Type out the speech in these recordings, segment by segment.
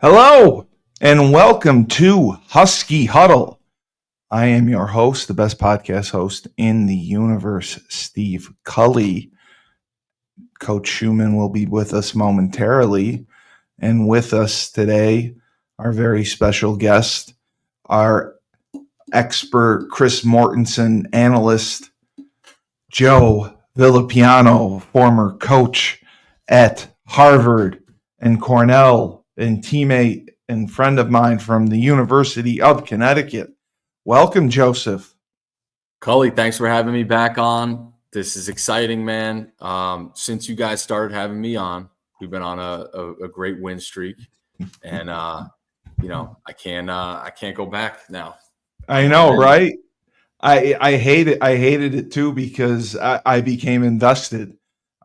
Hello and welcome to Husky Huddle. I am your host, the best podcast host in the universe, Steve Cully. Coach Schumann will be with us momentarily. And with us today, our very special guest, our expert Chris Mortensen analyst, Joe Villapiano, former coach at Harvard and Cornell and teammate and friend of mine from the University of Connecticut. Welcome, Joseph. Cully, thanks for having me back on. This is exciting, man. Since you guys started having me on, we've been on a great win streak, and I can't go back now. I know, right? I hate it. I hated it too because I became invested.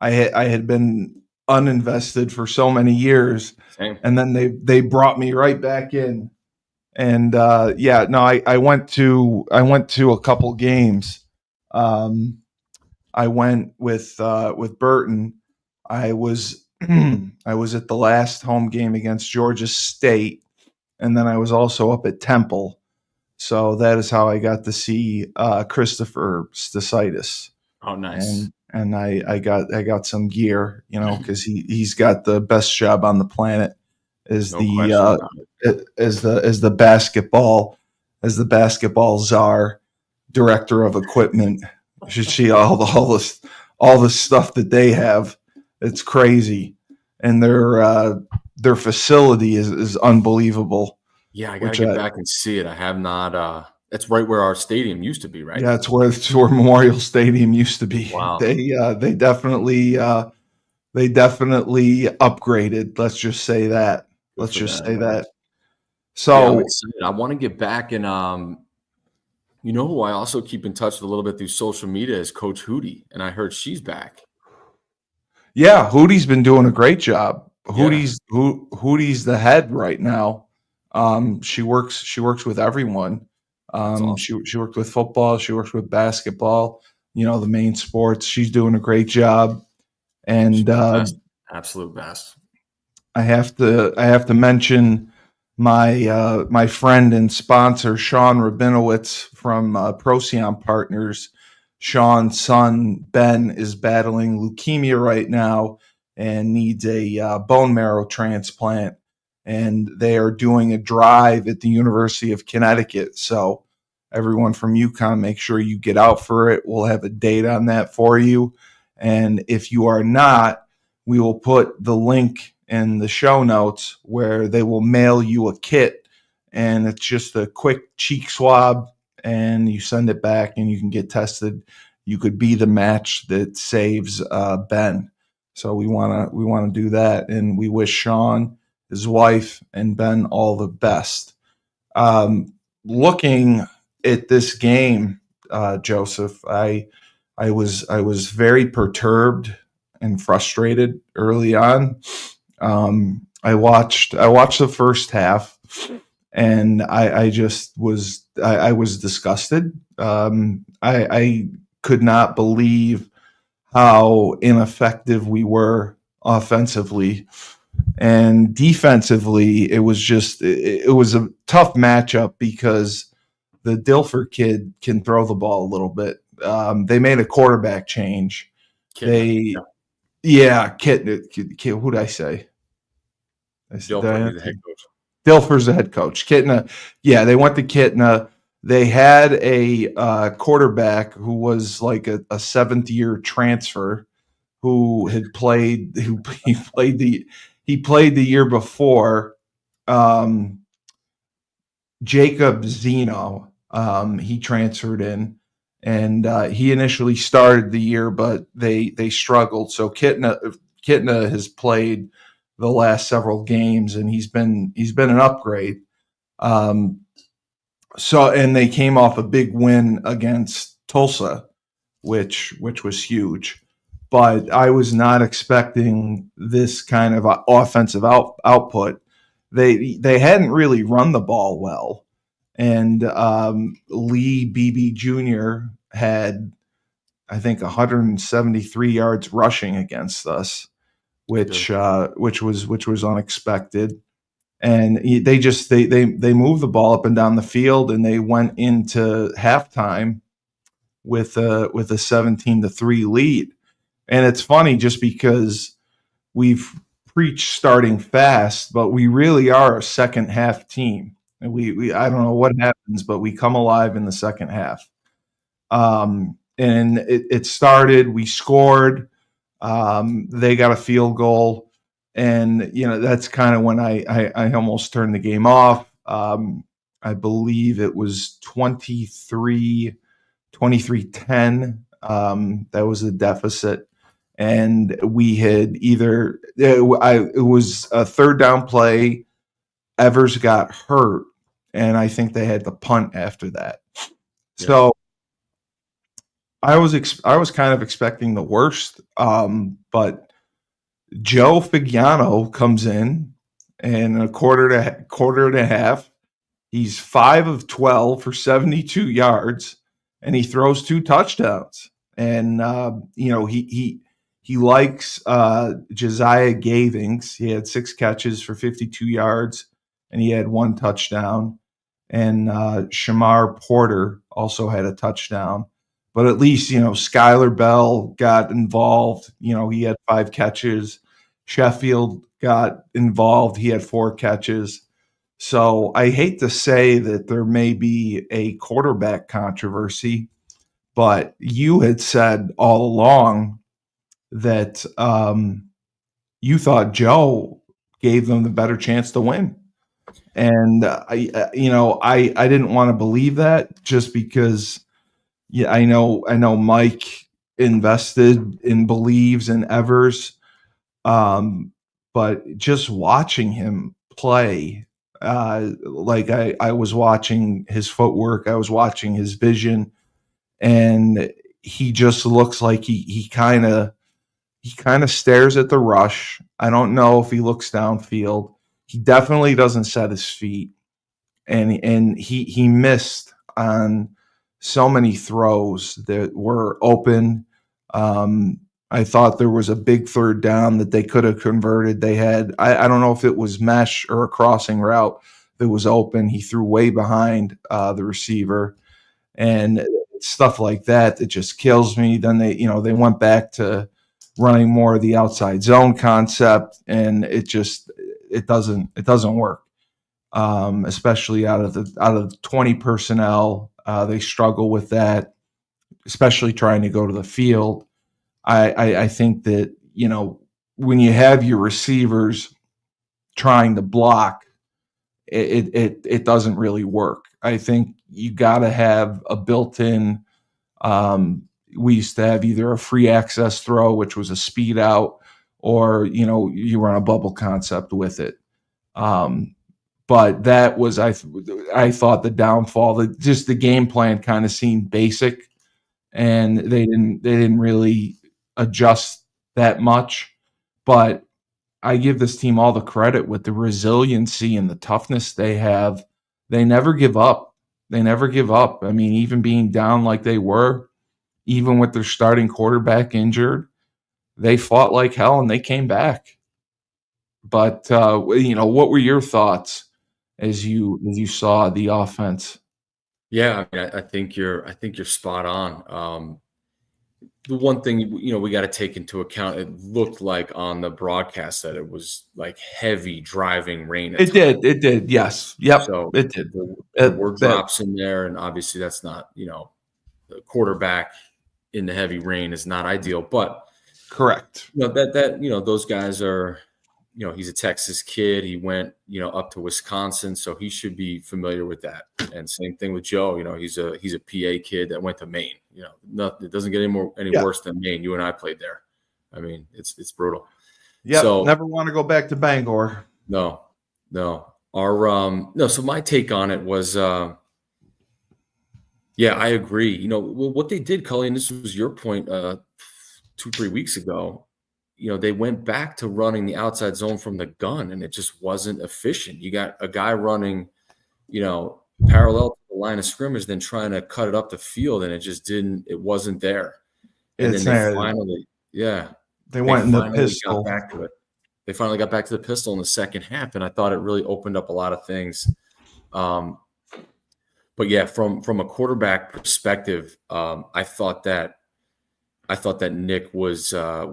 I had been uninvested for so many years, Same. and then they brought me right back in. And I went to a couple games. I went with Burton. I was I was at the last home game against Georgia State, and then I was also up at Temple. So that is how I got to see Christopher Stasitis. Oh, nice. And I got some gear, because he's got the best job on the planet as the basketball czar, director of equipment. You should see all the stuff that they have. It's crazy, and their facility is unbelievable. Yeah, I gotta get back and see it. I have not. That's right where our stadium used to be, right? Yeah, it's where Memorial Stadium used to be. Wow. They definitely upgraded. Let's just say that. So yeah, I'm excited. I want to get back and who I also keep in touch with a little bit through social media is Coach Hootie, and I heard she's back. Yeah, Hootie's been doing a great job. Yeah. Hootie's the head right now. She works with everyone. Awesome. She worked with football. She works with basketball. The main sports. She's doing a great job. And absolute best. I have to mention my friend and sponsor Sean Rabinowitz from Procyon Partners. Sean's son Ben is battling leukemia right now and needs a bone marrow transplant. And they are doing a drive at the University of Connecticut. So everyone from UCONN, make sure you get out for it. We'll have a date on that for you. And if you are not, we will put the link in the show notes where they will mail you a kit. And it's just a quick cheek swab, and you send it back and you can get tested. You could be the match that saves Ben. So we want to do that. And we wish Sean, his wife, and Ben all the best. Looking at this game, Joseph, I was very perturbed and frustrated early on. I watched the first half, and I was disgusted. I could not believe how ineffective we were offensively. And defensively, it was a tough matchup because the Dilfer kid can throw the ball a little bit. They made a quarterback change. Kit. Who did I say? Dilfer, the head coach. Dilfer's the head coach. Kitna. Yeah, they went to Kitna. They had a quarterback who was like a seventh-year transfer who had played. He played the year before. Jacob Zeno. He transferred in, and he initially started the year, but they struggled. So Kitna has played the last several games, and he's been an upgrade. And they came off a big win against Tulsa, which was huge. But I was not expecting this kind of offensive output. They hadn't really run the ball well, and Lee Beebe Jr. had, I think, 173 yards rushing against us, which was unexpected. and they moved the ball up and down the field, and they went into halftime with a 17-3 lead. And it's funny just because we've preached starting fast, but we really are a second half team. And we I don't know what happens, but we come alive in the second half. And it started, we scored, they got a field goal, and that's kind of when I almost turned the game off. I believe it was 23-10. That was the deficit, and we had it was a third down play. Evers got hurt, and I think they had to punt after that. Yeah. So I was kind of expecting the worst, but Joe Figiano comes in, and a quarter and a half, he's 5 of 12 for 72 yards, and he throws 2 touchdowns. And he likes Josiah Gavings. He had 6 catches for 52 yards, and he had 1 touchdown. And Shamar Porter also had a touchdown. But at least, Skylar Bell got involved. He had 5 catches. Sheffield got involved. He had 4 catches. So I hate to say that there may be a quarterback controversy, but you had said all along that you thought Joe gave them the better chance to win. And I didn't want to believe that, just because I know Mike invested and believes in Evers, but just watching him play, like I was watching his footwork, I was watching his vision, and he just looks like he kind of stares at the rush. I don't know if he looks downfield. He definitely doesn't set his feet, and he missed on so many throws that were open. I thought there was a big third down that they could have converted. They had, I don't know if it was mesh or a crossing route that was open. He threw way behind the receiver, and stuff like that just kills me. Then they went back to running more of the outside zone concept, and it doesn't work. Especially out of the 20 personnel, they struggle with that, especially trying to go to the field. I think that, when you have your receivers trying to block, it doesn't really work. I think you got to have a built-in. We used to have either a free access throw, which was a speed out, or you run a bubble concept with it. But that was, I thought, the downfall. Just the game plan kind of seemed basic, and they didn't really adjust that much. But I give this team all the credit with the resiliency and the toughness they have. They never give up. They never give up. I mean, even being down like they were, even with their starting quarterback injured, they fought like hell and they came back. But what were your thoughts as you saw the offense? Yeah, I mean, I think you're spot on. The one thing we got to take into account, it looked like on the broadcast that it was like heavy driving rain. It did. Yes. Yep. So it did. There were drops in there, and obviously that's not, the quarterback in the heavy rain is not ideal, but correct. Those guys are, he's a Texas kid. He went, up to Wisconsin, so he should be familiar with that. And same thing with Joe. He's a PA kid that went to Maine. It doesn't get any worse than Maine. You and I played there. I mean, it's brutal. Yeah. So never want to go back to Bangor. No. So my take on it was, I agree. What they did, Cully, and this was your point 2-3 weeks ago. They went back to running the outside zone from the gun, and it just wasn't efficient. You got a guy running, parallel to the line of scrimmage, then trying to cut it up the field, and it wasn't there. And then they finally, they went in the pistol. got back to it. they finally got back to the pistol in the second half, and I thought it really opened up a lot of things. But yeah, from a quarterback perspective, I thought that Nick was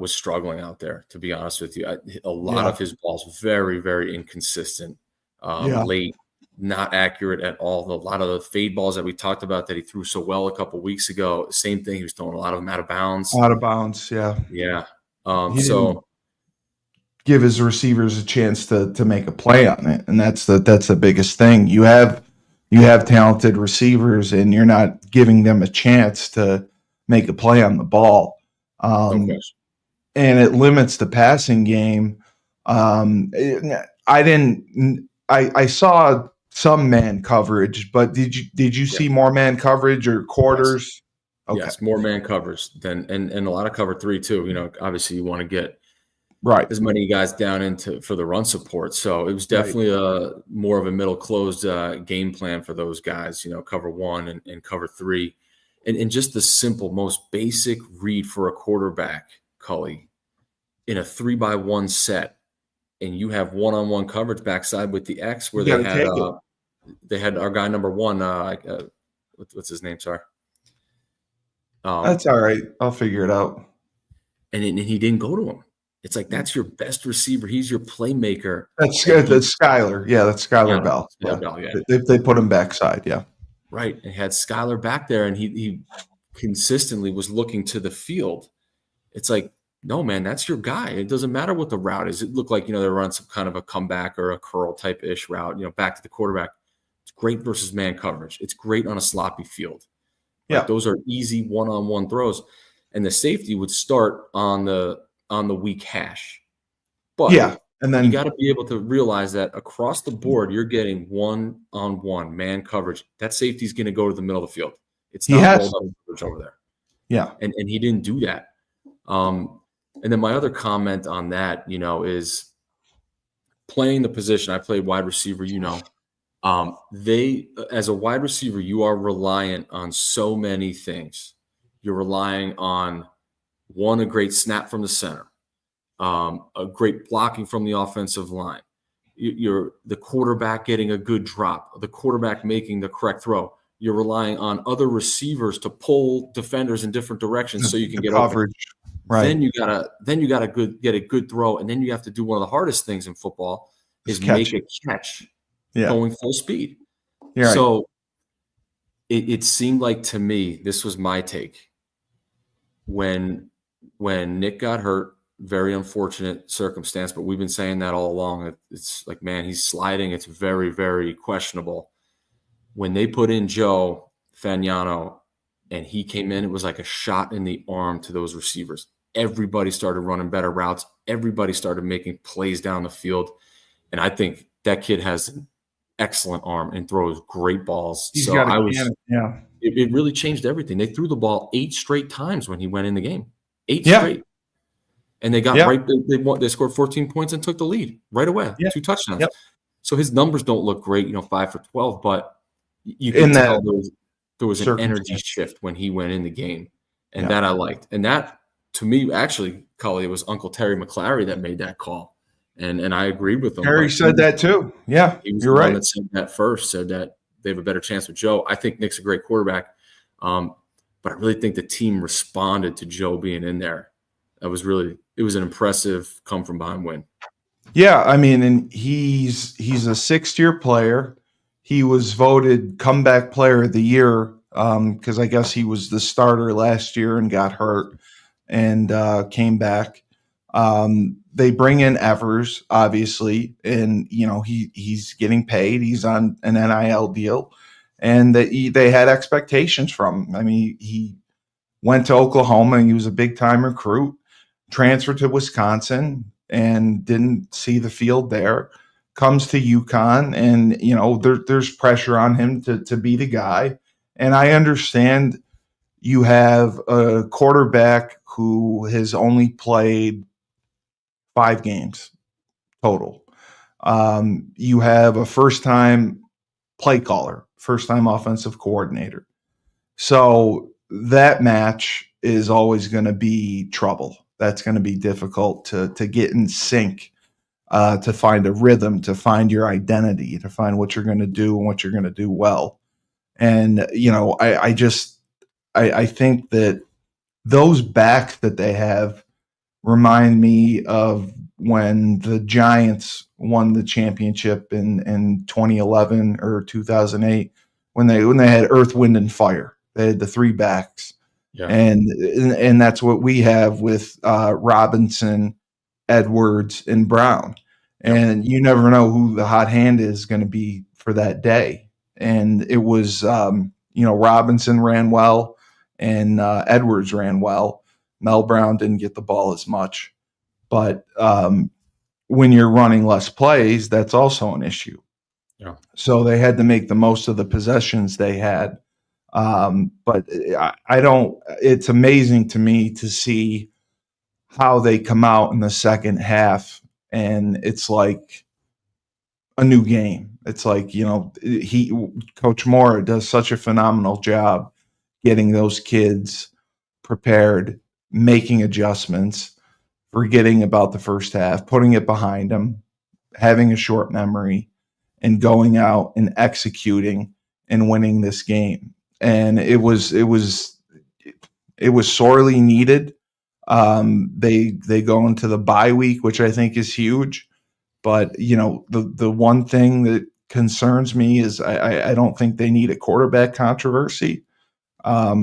struggling out there. To be honest with you, a lot Yeah. of his balls very, very inconsistent, Yeah. late, not accurate at all. A lot of the fade balls that we talked about that he threw so well a couple weeks ago, same thing. He was throwing a lot of them out of bounds. Out of bounds. Yeah. Yeah. He didn't So give his receivers a chance to make a play on it, and that's the biggest thing. You have talented receivers, and you're not giving them a chance to make a play on the ball. no question. And it limits the passing game. I saw some man coverage, but did you Yeah. see more man coverage or quarters? Okay. Yes, more man coverage than and a lot of cover 3 too. Obviously you want to get Right. as many guys down into for the run support. So it was definitely more of a middle closed game plan for those guys. Cover 1 and cover 3, and just the simple, most basic read for a quarterback, Cully, in a 3-by-1 set, and you have one-on-one coverage backside with the X where You gotta take it. they had our guy number 1. What's his name? Sorry. That's all right. I'll figure it out. And he didn't go to him. It's like, that's your best receiver. He's your playmaker. That's Skyler. Yeah, that's Skyler Bell. Skyler Bell, yeah. They put him backside. Yeah. Right. And had Skyler back there, and he consistently was looking to the field. It's like, no, man, that's your guy. It doesn't matter what the route is. It looked like, they run some kind of a comeback or a curl type-ish route, back to the quarterback. It's great versus man coverage. It's great on a sloppy field. Yeah. Those are easy one-on-one throws. And the safety would start on the weak hash. But yeah, and then you got to be able to realize that across the board, you're getting one-on-one man coverage. That safety is going to go to the middle of the field. It's not rolled up coverage over there. Yeah. And he didn't do that. And then my other comment on that, is playing the position. I played wide receiver, as a wide receiver, you are reliant on so many things. You're relying on, one, a great snap from the center, a great blocking from the offensive line. You're the quarterback getting a good drop, the quarterback making the correct throw. You're relying on other receivers to pull defenders in different directions so you can get coverage. Open. Right. Then you gotta get a good throw, and then you have to do one of the hardest things in football is make a catch going full speed. Right. So it seemed like, to me, this was my take. When Nick got hurt, very unfortunate circumstance, but we've been saying that all along. It's like, man, he's sliding. It's very, very questionable. When they put in Joe Fagnano and he came in, it was like a shot in the arm to those receivers. Everybody started running better routes. Everybody started making plays down the field. And I think that kid has an excellent arm and throws great balls. It really changed everything. They threw the ball 8 straight times when he went in the game. 8 straight. And they got they scored 14 points and took the lead right away. 2 touchdowns. Yep. So his numbers don't look great, 5 for 12, but you can tell there was an energy shift when he went in the game. And that I liked. And that, to me, actually, Cully, it was Uncle Terry McClary that made that call. And I agreed with him. Terry said that too. Yeah, he was you're the right. One that said that first, said that they have a better chance with Joe. I think Nick's a great quarterback. But I really think the team responded to Joe being in there. It was an impressive come from behind win. Yeah, I mean, and he's a 6th-year player. He was voted comeback player of the year because I guess he was the starter last year and got hurt and came back. They bring in Evers, obviously, and he's getting paid. He's on an NIL deal, and they had expectations from him. I mean, he went to Oklahoma and he was a big time recruit. Transferred to Wisconsin and didn't see the field there. Comes to UConn, and there's pressure on him to be the guy. And I understand you have a quarterback who has only played 5 games total. You have a first-time play caller, first-time offensive coordinator. So that match is always going to be trouble. That's going to be difficult to get in sync to find a rhythm, to find your identity, to find what you're going to do and what you're going to do well. And I think that those backs that they have remind me of when the Giants won the championship in 2011 or 2008, when they had Earth, Wind, and Fire. They had the three backs, Yeah. and that's what we have with Robinson, Edwards, and Brown. And you never know who the hot hand is going to be for that day. And it was, Robinson ran well, and Edwards ran well. Mel Brown didn't get the ball as much. But when you're running less plays, that's also an issue. Yeah. So they had to make the most of the possessions they had. But I don't. It's amazing to me to see how they come out in the second half, and it's like a new game. It's like, Coach Mora does such a phenomenal job getting those kids prepared, making adjustments, forgetting about the first half, putting it behind them, having a short memory, and going out and executing and winning this game. And it was sorely needed. They go into the bye week, which I think is huge. But the one thing that concerns me is I don't think they need a quarterback controversy. I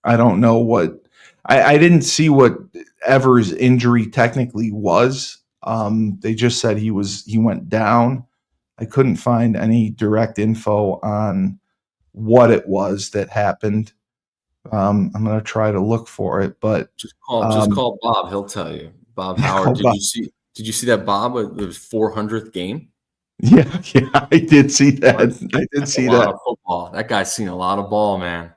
don't know what I didn't see what Evers' injury technically was. They just said he went down. I couldn't find any direct info on what it was that happened. I'm going to try to look for it, but Just call Bob. He'll tell you. Bob Howard. Did you see that Bob it was 400th game? Yeah, I did see that. I did see a lot that. of football. That guy's seen a lot of ball, man.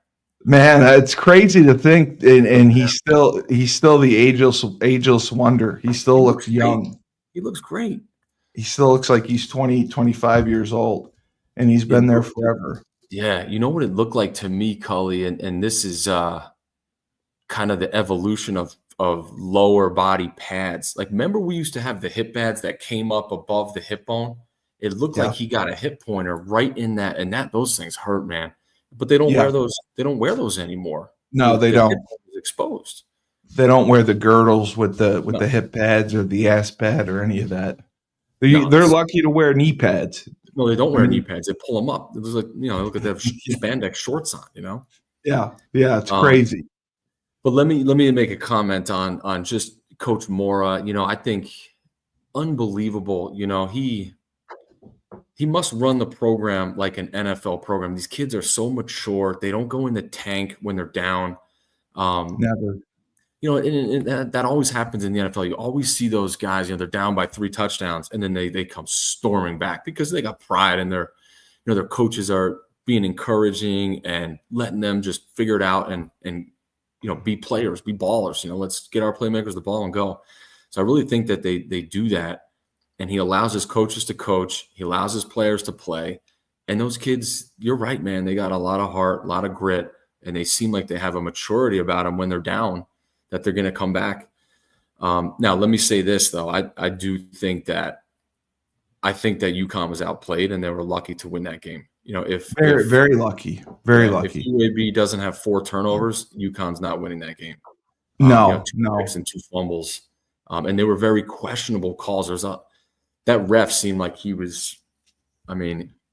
Man, it's crazy to think, and he's still the ageless wonder. He still looks young. He looks great. He still looks like he's 20, 25 years old, and he's been there forever. Yeah, you know what it looked like to me, Cully, and this is kind of the evolution of lower body pads. Like, remember we used to have the hip pads that came up above the hip bone? It looked like he got a hip pointer right in that, and those things hurt, man. But they don't wear those. They don't wear those anymore. No, they don't. It's exposed. They don't wear the girdles with the hip pads or the ass pad or any of that. They're lucky to wear knee pads. No, they don't wear knee pads. They pull them up. It was like, look at that spandex shorts on. Yeah, it's crazy. But let me make a comment on just Coach Mora. I think unbelievable. He must run the program like an NFL program. These kids are so mature. They don't go in the tank when they're down. Never. And that always happens in the NFL. You always see those guys, they're down by 3 touchdowns, and then they come storming back because they got pride, and their coaches are being encouraging and letting them just figure it out and be players, be ballers. Let's get our playmakers the ball and go. So I really think that they do that. And he allows his coaches to coach. He allows his players to play. And those kids, you're right, man. They got a lot of heart, a lot of grit, and they seem like they have a maturity about them when they're down, that they're going to come back. Now, let me say this, though. I do think that UConn was outplayed, and they were lucky to win that game. Very lucky. Very lucky. If UAB doesn't have 4 turnovers, UConn's not winning that game. No. 2 picks and 2 fumbles. And they were very questionable calls. That ref seemed like he was,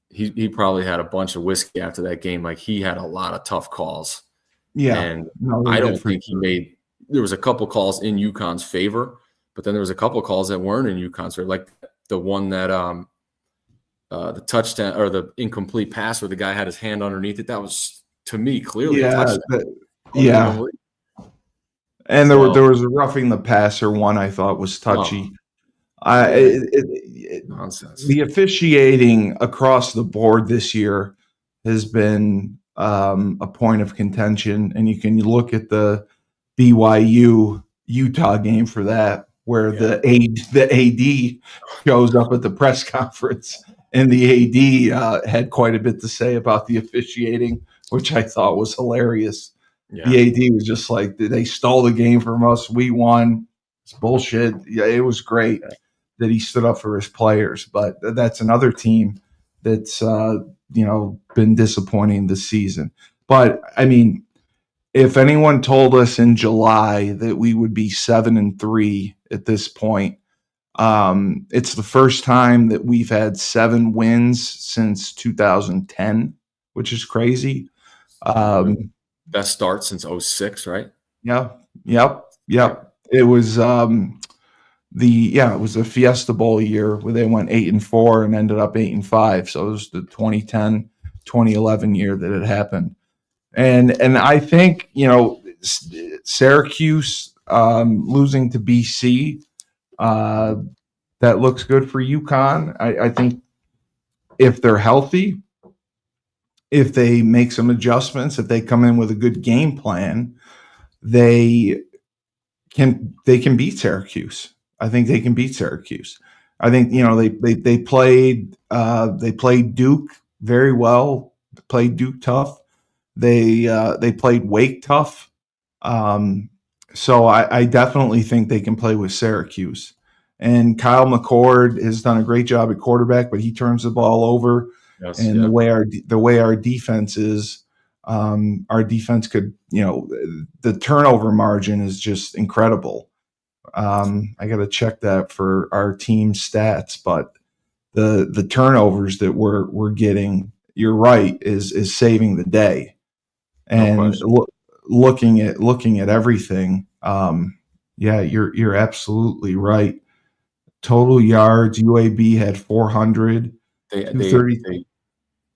he probably had a bunch of whiskey after that game. Like, he had a lot of tough calls. Yeah. And I don't think there was a couple calls in UConn's favor, but then there was a couple calls that weren't in UConn's favor. Like the one that, the touchdown or the incomplete pass where the guy had his hand underneath it. That was, to me, clearly a touchdown. And there was a roughing the passer one I thought was touchy. Nonsense. The officiating across the board this year has been a point of contention, and you can look at the BYU Utah game for that, where the AD shows up at the press conference, and the AD had quite a bit to say about the officiating, which I thought was hilarious. Yeah. The AD was just like, they stole the game from us. We won. It's bullshit. Yeah, it was great. that he stood up for his players. But that's another team that's been disappointing this season. But I mean, if anyone told us in July that we would be 7-3 at this point, it's the first time that we've had 7 wins since 2010, which is crazy. Best start since 06, right? Yeah, yep. It was it was a Fiesta Bowl year where they went 8-4 and ended up 8-5. So it was the 2010, 2011 year that it happened. And I think, Syracuse losing to BC, that looks good for UConn. I think if they're healthy, if they make some adjustments, if they come in with a good game plan, they can beat Syracuse. I think they can beat Syracuse. I think they played Duke very well. Played Duke tough. They played Wake tough. So I definitely think they can play with Syracuse. And Kyle McCord has done a great job at quarterback, but he turns the ball over. Yes, and yeah. the way our defense is, our defense could, the turnover margin is just incredible. I got to check that for our team stats, but the turnovers that we're getting, you're right, is saving the day. And looking at everything, you're absolutely right. Total yards, UAB had 400.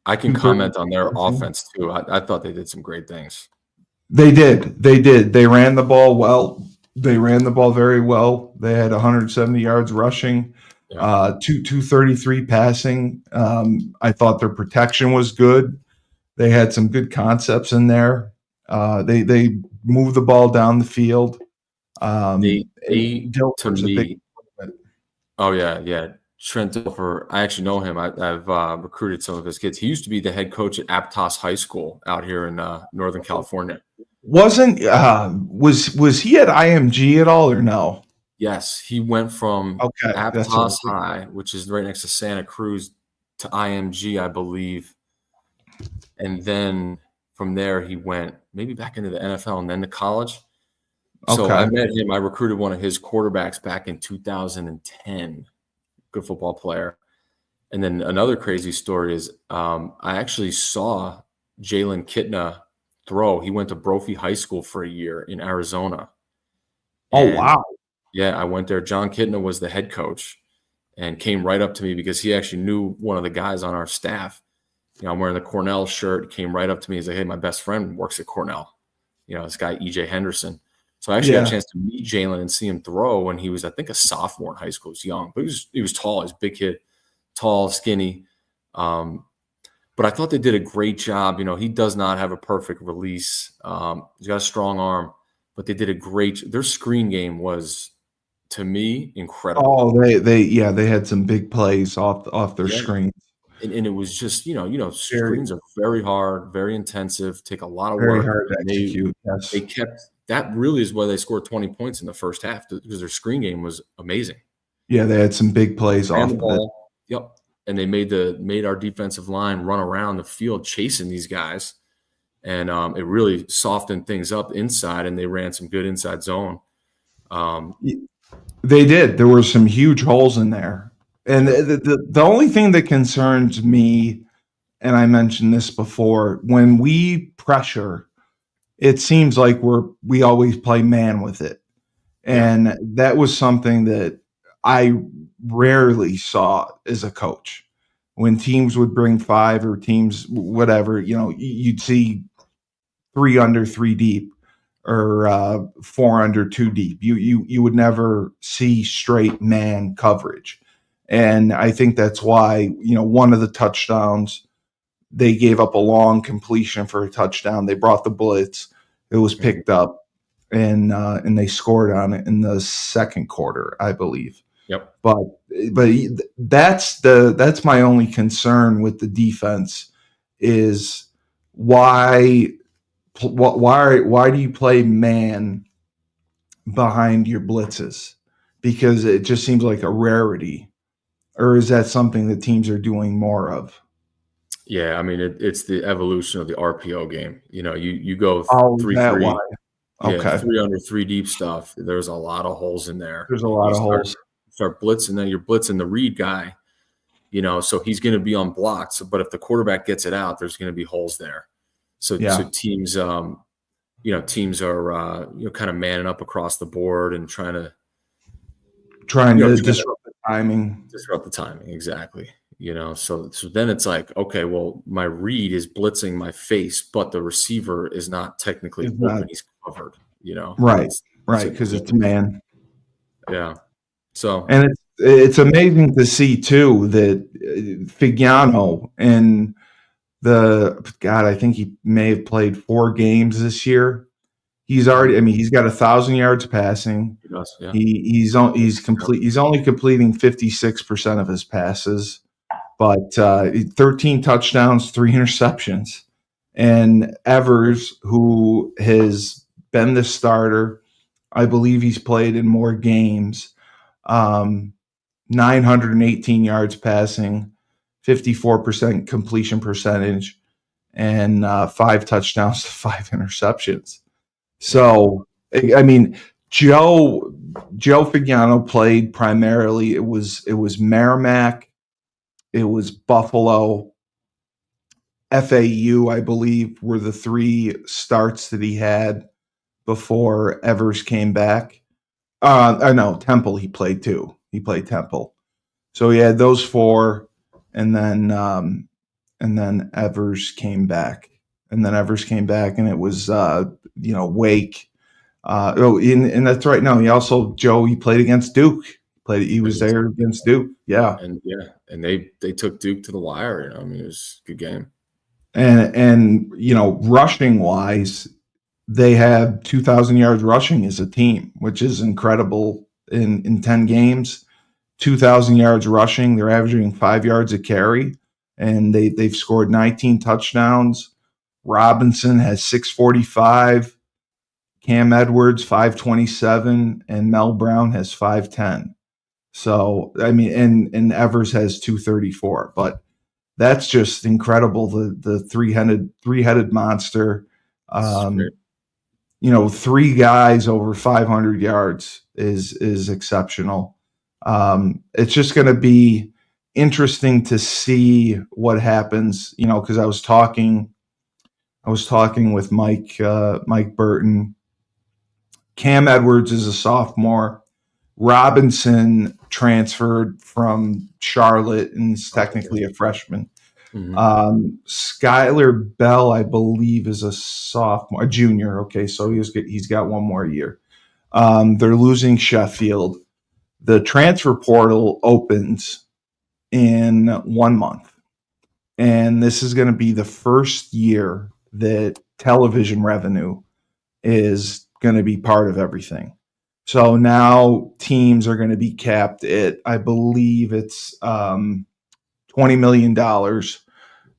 I can comment on their offense too. I thought they did some great things. They did. They ran the ball well. They ran the ball very well. They had 170 yards rushing, 233 passing. I thought their protection was good. They had some good concepts in there. They moved the ball down the field. Oh yeah. Trent Dilfer, I actually know him. I've recruited some of his kids. He used to be the head coach at Aptos High School out here in Northern California. Was he at IMG at all or no? Yes, he went from Aptos High, which is right next to Santa Cruz, to IMG, I believe. And then from there, he went maybe back into the NFL and then to college. So I met him. I recruited one of his quarterbacks back in 2010. Good football player. And then another crazy story is I actually saw Jalen Kitna throw. He went to Brophy High School for a year in Arizona. Wow. Yeah, I went there. John Kitna was the head coach and came right up to me because he actually knew one of the guys on our staff. I'm wearing the Cornell shirt, came right up to me. He's like, hey, my best friend works at Cornell. This guy, EJ Henderson. So I actually got a chance to meet Jalen and see him throw when he was, I think, a sophomore in high school. He was young, but he was tall. He was a big kid, tall, skinny. But I thought they did a great job. He does not have a perfect release. He's got a strong arm, but they did a great. Their screen game was, to me, incredible. Oh, they had some big plays off their screens. And it was just, screens are very hard, very intensive, take a lot of very work. Hard to execute. Yes. They kept that really is why they scored 20 points in the first half because their screen game was amazing. Yeah, they had some big plays off the ball. Yep. And they made our defensive line run around the field chasing these guys. And it really softened things up inside, and they ran some good inside zone. They did. There were some huge holes in there. And the only thing that concerns me, and I mentioned this before, when we pressure, it seems like we always play man with it. And that was something that I rarely saw as a coach. When teams would bring 5 or teams, whatever, you'd see 3 under 3 deep or 4 under 2 deep. You would never see straight man coverage. And I think that's why, one of the touchdowns, they gave up a long completion for a touchdown. They brought the blitz. It was picked up, and they scored on it in the second quarter, I believe. Yep. But that's my only concern with the defense is why do you play man behind your blitzes? because it just seems like a rarity. Or is that something that teams are doing more of? Yeah, I mean it's the evolution of the RPO game. You go Oh, is three that why? three, yeah, Okay. 3 under 3 deep stuff. There's a lot of holes in there. There's a You lot of start holes. start blitzing, then you're blitzing the read guy. So he's going to be on blocks. But if the quarterback gets it out, there's going to be holes there. So Yeah. teams are kind of manning up across the board and trying to Trying to disrupt the timing. disrupt the timing. Exactly. So then it's like, okay, well, my read is blitzing my face, but the receiver is not technically Is open. that He's covered. right? It's Right, a because it's different, man. yeah. So And it's amazing to see too that Figiano and the God, I think he may have played 4 games this year. He's already. I mean, he's got 1,000 yards passing. he does, yeah. He's only completing 56% of his passes, but 13 touchdowns, 3 interceptions. And Evers, who has been the starter, I believe he's played in more games. 918 yards passing, 54% completion percentage, and 5 touchdowns to 5 interceptions. So, I mean, Joe Figiano played primarily. It was Merrimack, it was Buffalo, FAU, I believe, were the 3 starts that he had before Evers came back. I know Temple. He played too. He played Temple. So he had those 4, and then Evers came back, and it was Wake. And that's right. No, he played against Duke. He was there against Duke. Yeah, and they took Duke to the wire. I mean, it was a good game. and rushing wise, they had 2,000 yards rushing as a team, which is incredible in 10 games. 2,000 yards rushing. They're averaging 5 yards a carry, and they've scored 19 touchdowns. Robinson has 645. Cam Edwards 527, and Mel Brown has 510. So I mean, and Evers has 234. But that's just incredible. The three-headed monster. Great. 3 guys over 500 yards is exceptional. It's just going to be interesting to see what happens. Because I was talking with Mike Burton. Cam Edwards is a sophomore. Robinson transferred from Charlotte and is technically a freshman. Mm-hmm. Skylar Bell, I believe, is a junior. Okay, so he's got 1 more year. They're losing Sheffield. The transfer portal opens in 1 month, and this is going to be the first year that television revenue is going to be part of everything. So now teams are going to be capped at, I believe it's $20 million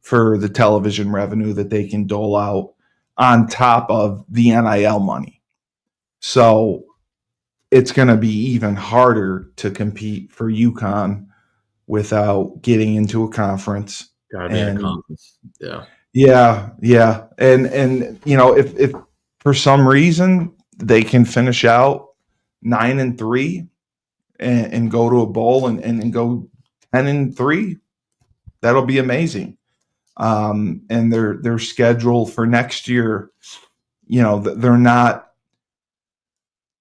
for the television revenue that they can dole out on top of the NIL money. So it's going to be even harder to compete for UConn without getting into a conference. Gotta be in a conference. Yeah. And if for some reason they can finish out 9-3 and go to a bowl and go 10-3, that'll be amazing. And their schedule for next year, they're not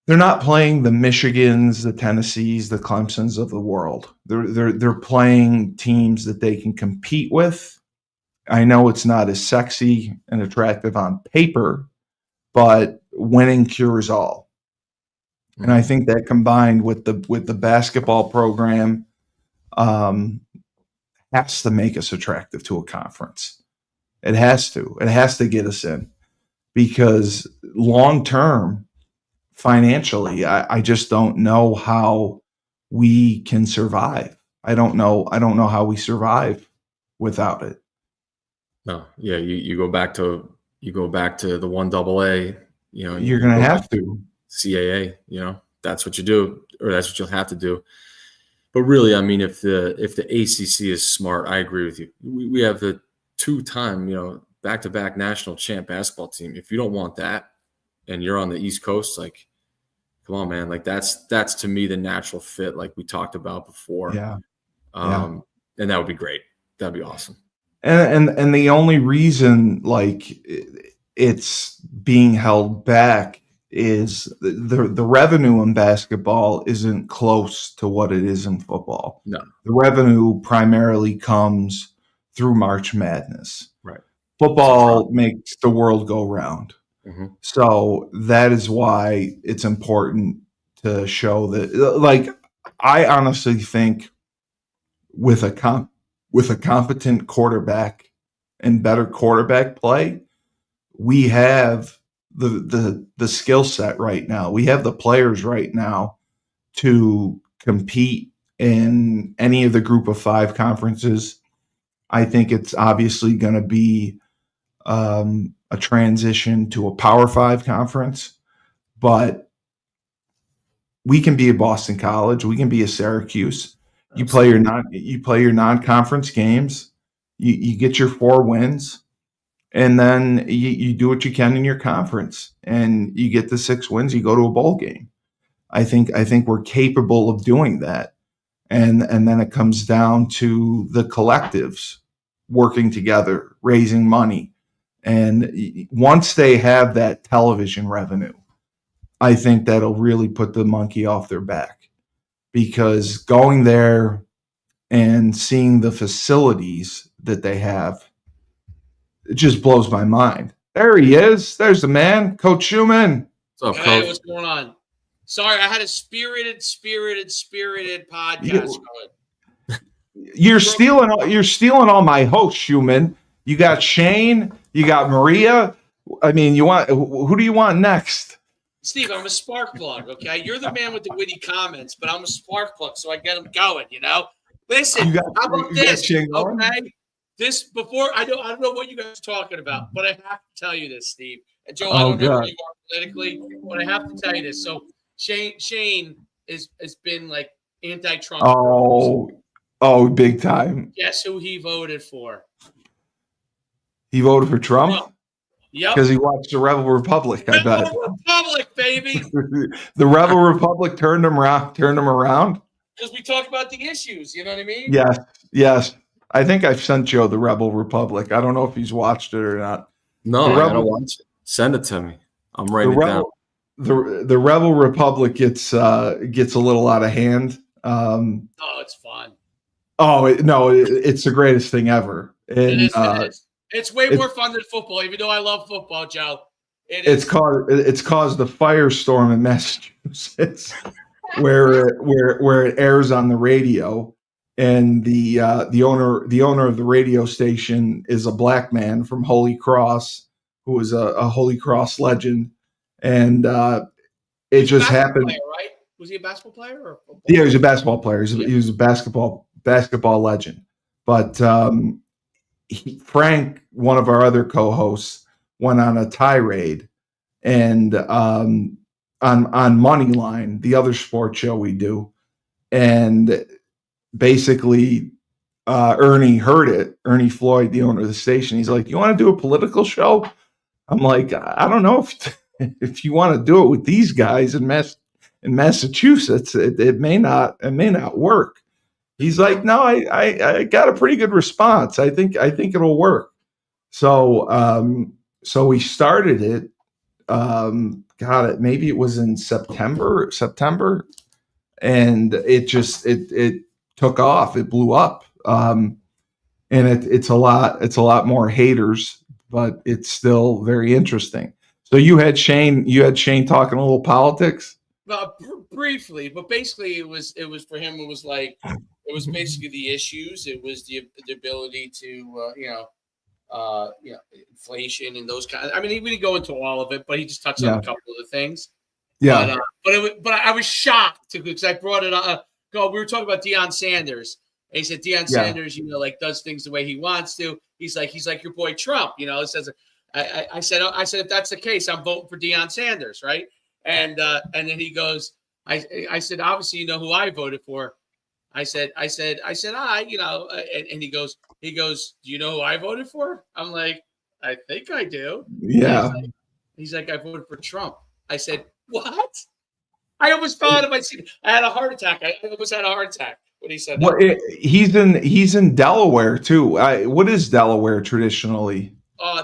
playing the Michigans, the Tennessees, the Clemsons of the world. They're playing teams that they can compete with. I know it's not as sexy and attractive on paper, but winning cures all. And I think that combined with the basketball program has to make us attractive to a conference. It has to. It has to get us in, because long term, financially, I just don't know how we can survive. I don't know how we survive without it. No, yeah, you go back to the 1 AA. You're going to have to. CAA. that's what you do, or that's what you'll have to do. But really, I mean, if the ACC is smart, I agree with you. We have the 2-time, back-to-back national champ basketball team. If you don't want that, and you're on the East Coast, like, come on, man. Like that's to me the natural fit, like we talked about before. Yeah. And that would be great. That'd be awesome. And the only reason like it's being held back is the revenue in basketball isn't close to what it is in football. No. The revenue primarily comes through March Madness. Right. Football makes the world go round. Mm-hmm. So that is why it's important to show that, like, I honestly think with a competent quarterback and better quarterback play, we have the skill set right now. We have the players right now to compete in any of the Group of 5 conferences. I think it's obviously going to be a transition to a Power 5 conference, but we can be a Boston College, we can be a Syracuse. You play your non-conference games, you get your 4 wins, and then you do what you can in your conference, and you get the 6 wins, you go to a bowl game. I think we're capable of doing that. And then it comes down to the collectives working together, raising money. And once they have that television revenue, I think that'll really put the monkey off their back, because going there and seeing the facilities that they have, it just blows my mind. There he is. There's the man, Coach Schumann. What's up, Hey, Coach? what's going on? Sorry, I had a spirited podcast going. You're stealing all my hosts, Schumann. You got Shane, you got Maria. I mean, who do you want next? Steve, I'm a spark plug, okay? You're the man with the witty comments, but I'm a spark plug, so I get them going, Listen, how about this, okay? This before I don't know what you guys are talking about, but I have to tell you this, Steve. And Joe, I don't know where you are politically, but I have to tell you this. So Shane has been like anti-Trump. Oh, big time. Guess who he voted for? He voted for Trump? Yep. Because he watched the Rebel Republic, I bet. Rebel Republic, baby. The Rebel Republic turned him around. Because we talked about the issues, you know what I mean? Yes. I think I've sent Joe the Rebel Republic. I don't know if he's watched it or not. No, I gotta watch it. Send it to me. I'm writing it down. The Rebel Republic gets a little out of hand. It's fun. It's the greatest thing ever. And, it is. It's way more fun than football, even though I love football, Joe. It's caused a firestorm in Massachusetts where it airs on the radio, and the owner of the radio station is a black man from Holy Cross, who is a Holy Cross legend, and it just happened. Player, right? Was he a basketball player or football? Yeah, he was a basketball player. He was a basketball legend. But Frank, one of our other co-hosts, went on a tirade, and on Moneyline, the other sports show we do, and basically Ernie heard it. Ernie Floyd, the owner of the station, he's like, "You want to do a political show?" I'm like, "I don't know if you want to do it with these guys in Massachusetts, it may not work." He's like, "No, I got a pretty good response. I think it'll work." So we started it. Maybe it was in September, and it took off. It blew up. And it's a lot more haters, but it's still very interesting. So you had Shane talking a little politics. Briefly, but basically it was for him. It was like, it was basically the issues. It was the ability to, inflation and those kind of, I mean, he didn't go into all of it, but he just touched on a couple of the things. Yeah. But I was shocked because I brought it up. We were talking about Deion Sanders. And he said Deion Sanders, does things the way he wants to. He's like your boy Trump, It says, I said if that's the case, I'm voting for Deion Sanders, right? And then he goes, I said, obviously, you know who I voted for. I said, you know, and he goes, do you know who I voted for? I'm like, I think I do. Yeah. He's like, I voted for Trump. I said, what? I almost fell out of my seat. I had a heart attack. I almost had a heart attack when he said that. He's in Delaware too. What is Delaware traditionally?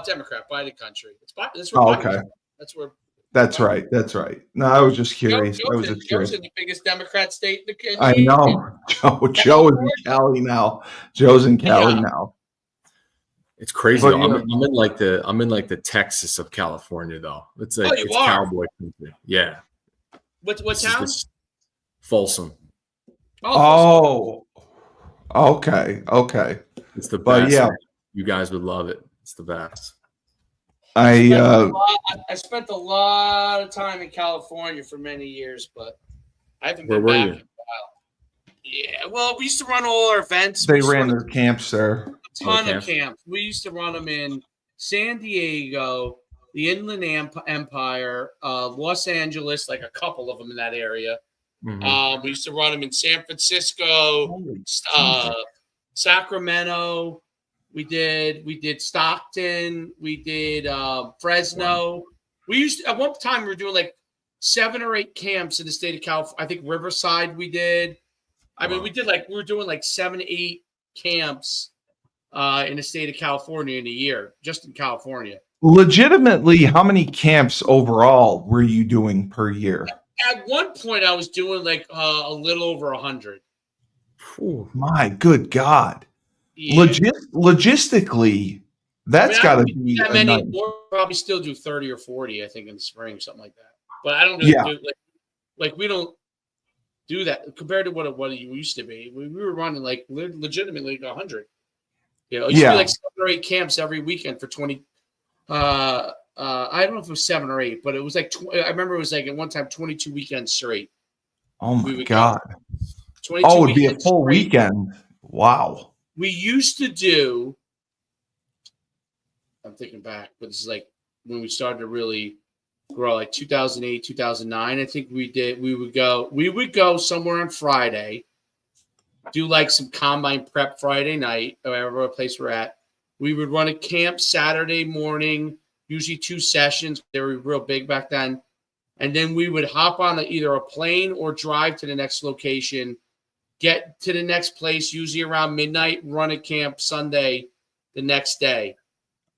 Democrat, Biden country. That's where okay. That's where. That's right. That's right. No, I was just curious. Joe's in the biggest Democrat state in the I know. Joe is in Cali now. Joe's in Cali now. It's crazy. Though. I'm in like the Texas of California though. It's like it's cowboy country. Yeah. What town? Folsom. Oh. Okay. It's the best. Yeah. You guys would love it. It's the best. I spent a lot of time in California for many years, but I haven't been back in a while. Yeah, well, we used to run all our events. They ran their camps there. A ton of camps. We used to run them in San Diego, the Inland Empire, Los Angeles, like a couple of them in that area. Mm-hmm. We used to run them in San Francisco, Sacramento. We did Stockton. We did Fresno. Wow. We used to, at one time we were doing like 7 or 8 camps in the state of California. I think Riverside we did. I mean, we were doing like 7, 8 camps in the state of California in a year, just in California. Legitimately, how many camps overall were you doing per year? At one point, I was doing like a little over 100. Oh, my good God. Yeah. Logistically, that's got to be that many. We'll probably still do 30 or 40, I think, in the spring, something like that. But I don't do like we don't do that compared to what it used to be. We were running like legitimately like 100. You know, it used to be like 7 or 8 camps every weekend for 20. I don't know if it was 7 or 8, but it was like I remember it was like at one time 22 weekends straight. Oh my God! It would be a full weekend. Wow. We used to do, I'm thinking back, but this is like when we started to really grow, like 2008, 2009, I think we would go somewhere on Friday, do like some combine prep Friday night, or whatever place we're at. We would run a camp Saturday morning, usually 2 sessions. They were real big back then. And then we would hop on either a plane or drive to the next location, get to the next place, usually around midnight, run a camp Sunday the next day.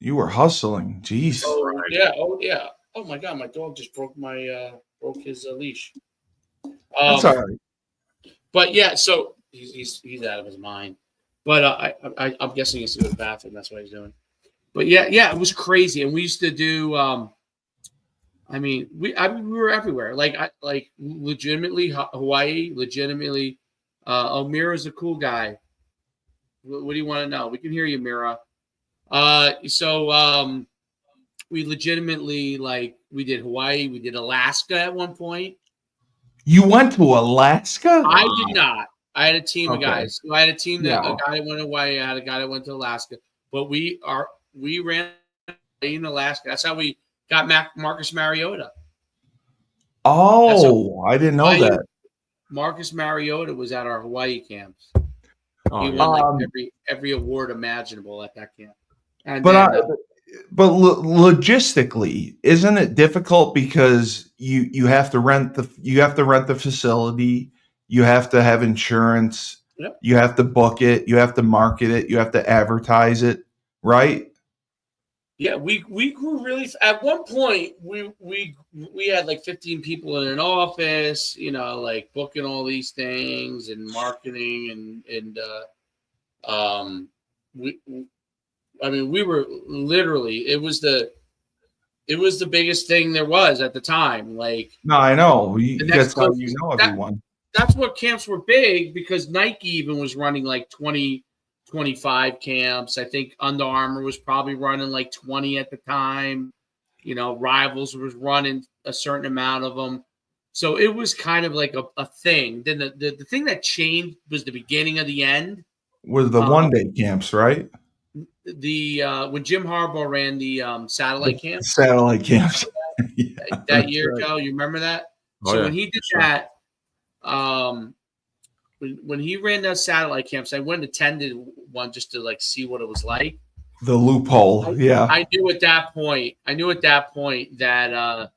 You were hustling. Jeez. Oh, yeah. Oh, my God. My dog just broke his leash. That's all right. But, yeah, so he's out of his mind. But I'm guessing he's going to the bathroom. That's what he's doing. But, yeah, it was crazy. And we used to do we were everywhere. Like legitimately Hawaii, legitimately Mira's a cool guy. What do you want to know? We can hear you, Mira. So we legitimately, like, we did Hawaii, we did Alaska at one point. You went to Alaska? I did not. I had a team of guys. So I had a team that a guy that went to Hawaii, I had a guy that went to Alaska. But we ran in Alaska. That's how we got Marcus Mariota. Oh, I didn't know that. Marcus Mariota was at our Hawaii camps. He won like every award imaginable at that camp. And but logistically, isn't it difficult because you have to rent the facility, you have to have insurance, you have to book it, you have to market it, you have to advertise it, right? Yeah, we grew really. At one point, we had like 15 people in an office, you know, like booking all these things and marketing we were literally. It was the biggest thing there was at the time. Like, no, I know. That's how you know everyone. That's what camps were big because Nike even was running like 20. 25 camps. I think Under Armour was probably running like 20 at the time. You know, Rivals was running a certain amount of them. So it was kind of like a thing. Then the thing that changed was the beginning of the end. Was the one-day camps, right? When Jim Harbaugh ran the satellite camps. Satellite camps. that year ago, you remember that? So when he did that, when he ran those satellite camps, I went and attended one just to like see what it was like. The loophole, yeah. I knew at that point that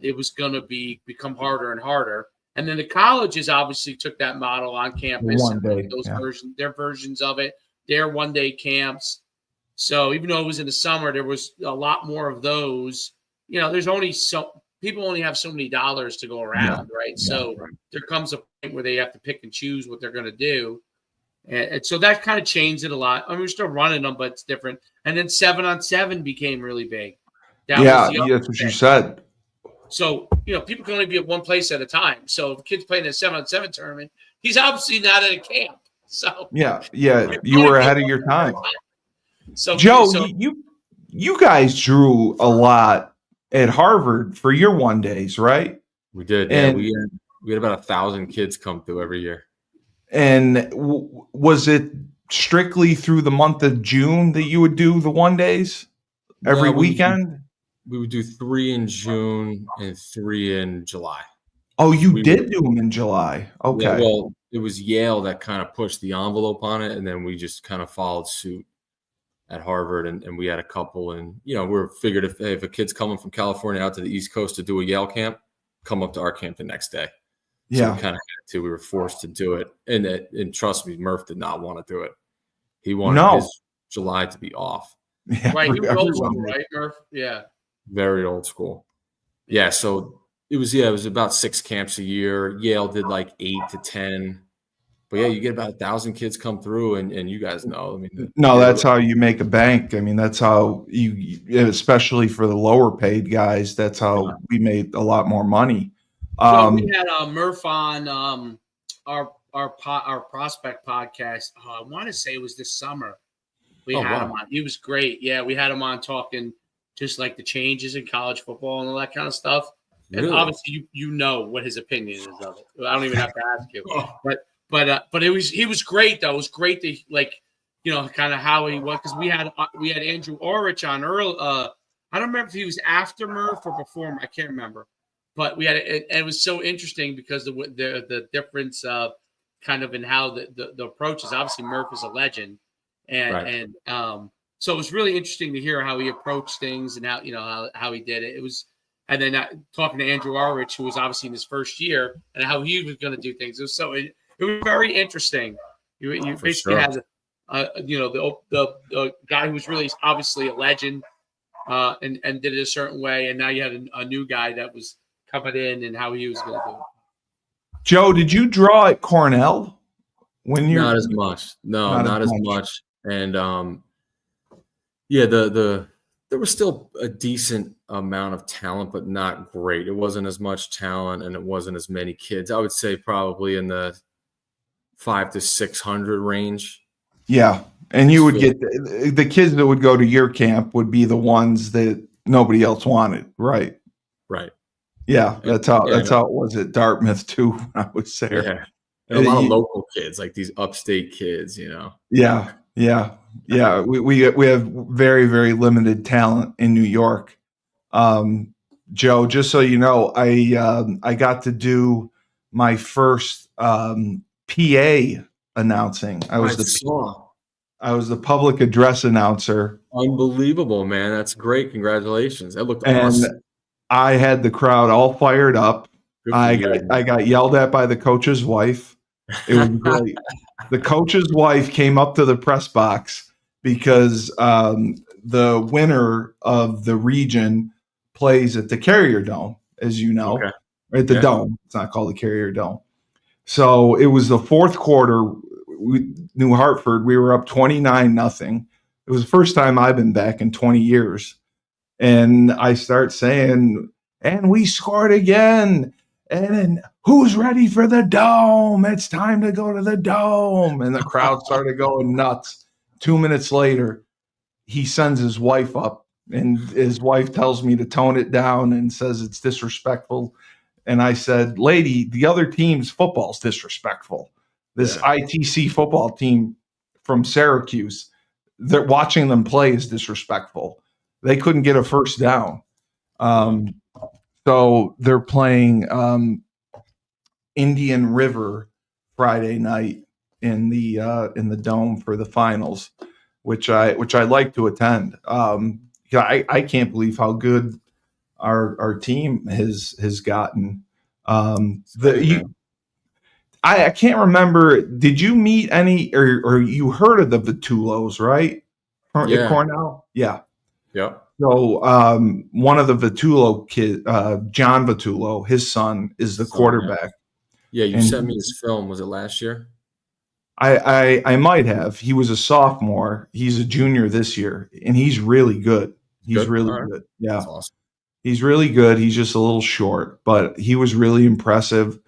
it was going to become harder and harder. And then the colleges obviously took that model on campus. One day, their versions of it, their one-day camps. So even though it was in the summer, there was a lot more of those. There's only people only have so many dollars to go around, right? Yeah, so there comes a point where they have to pick and choose what they're going to do. And so that kind of changed it a lot. I mean, we're still running them, but it's different. And then 7-on-7 became really big. That's what you said. So, people can only be at one place at a time. So if a kid's playing in a 7-on-7 tournament, he's obviously not at a camp. So yeah, you were ahead of your time. So Joe, you guys drew a lot at Harvard for your one days, right? We did. And we had about 1,000 kids come through every year. And was it strictly through the month of June that you would do the one days every weekend? We would do 3 in June and 3 in July. Oh, you did do them in July. Okay. Yeah, well, it was Yale that kind of pushed the envelope on it, and then we just kind of followed suit at Harvard, and we had a couple. And, we figured if a kid's coming from California out to the East Coast to do a Yale camp, come up to our camp the next day. So we kind of had to. We were forced to do it. And trust me, Murph did not want to do it. He wanted his July to be off. Yeah, right. He was old school, right, Murph? Yeah. Very old school. Yeah, so it was about 6 camps a year. Yale did like 8 to 10. But yeah, you get about 1,000 kids come through, and you guys know. I mean, that's how you make a bank. I mean, that's how you, especially for the lower paid guys, that's how we made a lot more money. So we had Murph on our prospect podcast. I want to say it was this summer. We had him on. He was great. Yeah, we had him on talking just like the changes in college football and all that kind of stuff. And obviously, you know what his opinion is of it. I don't even have to ask you. But he was great though. It was great to kind of how he was, because we had Andrew Orich on early. I don't remember if he was after Murph or before. I can't remember. But we had it, and it was so interesting because the difference kind of in how the approach is. Obviously, Murph is a legend, and so it was really interesting to hear how he approached things and how he did it. It was, and then talking to Andrew Ulrich, who was obviously in his first year, and how he was going to do things. It was very interesting. You basically had the guy who was really obviously a legend and did it a certain way, and now you had a new guy that was coming in and how he was going to do it. Joe, did you draw at Cornell when you? Not as much. No, not as much. And there was still a decent amount of talent, but not great. It wasn't as much talent, and it wasn't as many kids. I would say probably in the 500 to 600 range. Yeah, and you would get the kids that would go to your camp would be the ones that nobody else wanted, right? Right. Yeah, that's how it was at Dartmouth too when I was there. Yeah. And a lot of local kids, like these upstate kids, Yeah. We have very, very limited talent in New York. Joe, just so you know, I got to do my first PA announcing. I was the public address announcer. Unbelievable, man. That's great. Congratulations. That looked awesome. I had the crowd all fired up. I got yelled at by the coach's wife. It was great. The coach's wife came up to the press box because the winner of the region plays at the Carrier Dome, as you know, at the Dome. It's not called the Carrier Dome. So it was the fourth quarter. New Hartford, we were up 29-0. It was the first time I've been back in 20 years. And I start saying, and we scored again. And who's ready for the Dome? It's time to go to the Dome. And the crowd started going nuts. 2 minutes later, he sends his wife up, and his wife tells me to tone it down and says it's disrespectful. And I said, lady, the other team's football is disrespectful. This ITC football team from Syracuse, they're watching them play is disrespectful. They couldn't get a first down. So they're playing Indian River Friday night in the dome for the finals, which I like to attend. I can't believe how good our team has gotten. I can't remember. Did you meet any or you heard of the Vitulos, right? At Yeah. Cornell? Yeah. Yep. So one of the Vitulo kid, John Vitulo, his son is the quarterback. Yeah, you and sent me his film. Was it last year? I might have. He was a sophomore. He's a junior this year, and he's really good. He's Good. really All right. good. Yeah. That's awesome. He's really good. He's just a little short, but he was really impressive.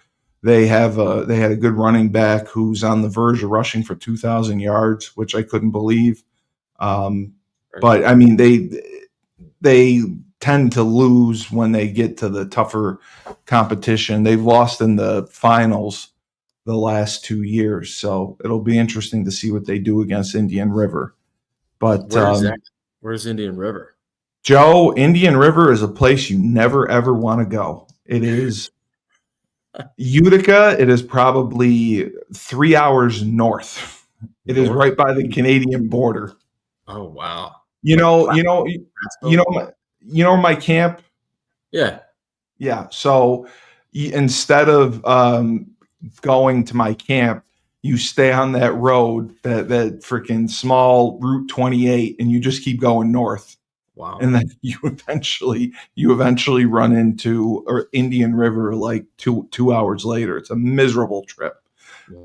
They had a good running back who's on the verge of rushing for 2,000 yards, which I couldn't believe. But I mean, they tend to lose when they get to the tougher competition. They've lost in the finals the last 2 years, so it'll be interesting to see what they do against Indian River. But where's Indian River? Joe, Indian River is a place you never ever want to go. It is Utica. It is probably 3 hours north. It is right by the Canadian border. Oh wow! You know my camp. Yeah. So instead of going to my camp, you stay on that road, that freaking small Route 28, and you just keep going north. Wow. And then you eventually run into Indian River like two hours later. It's a miserable trip.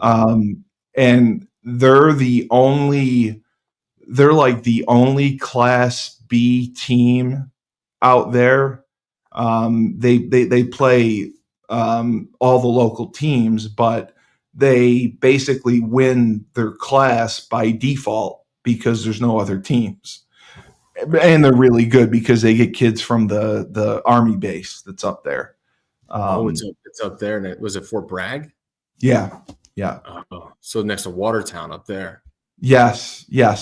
And they're like the only Class B team out there. They play all the local teams, but they basically win their class by default because there's no other teams. And they're really good because they get kids from the Army base that's up there. It's up there. And was it Fort Bragg? Yeah. So next to Watertown up there. Yes. Yeah.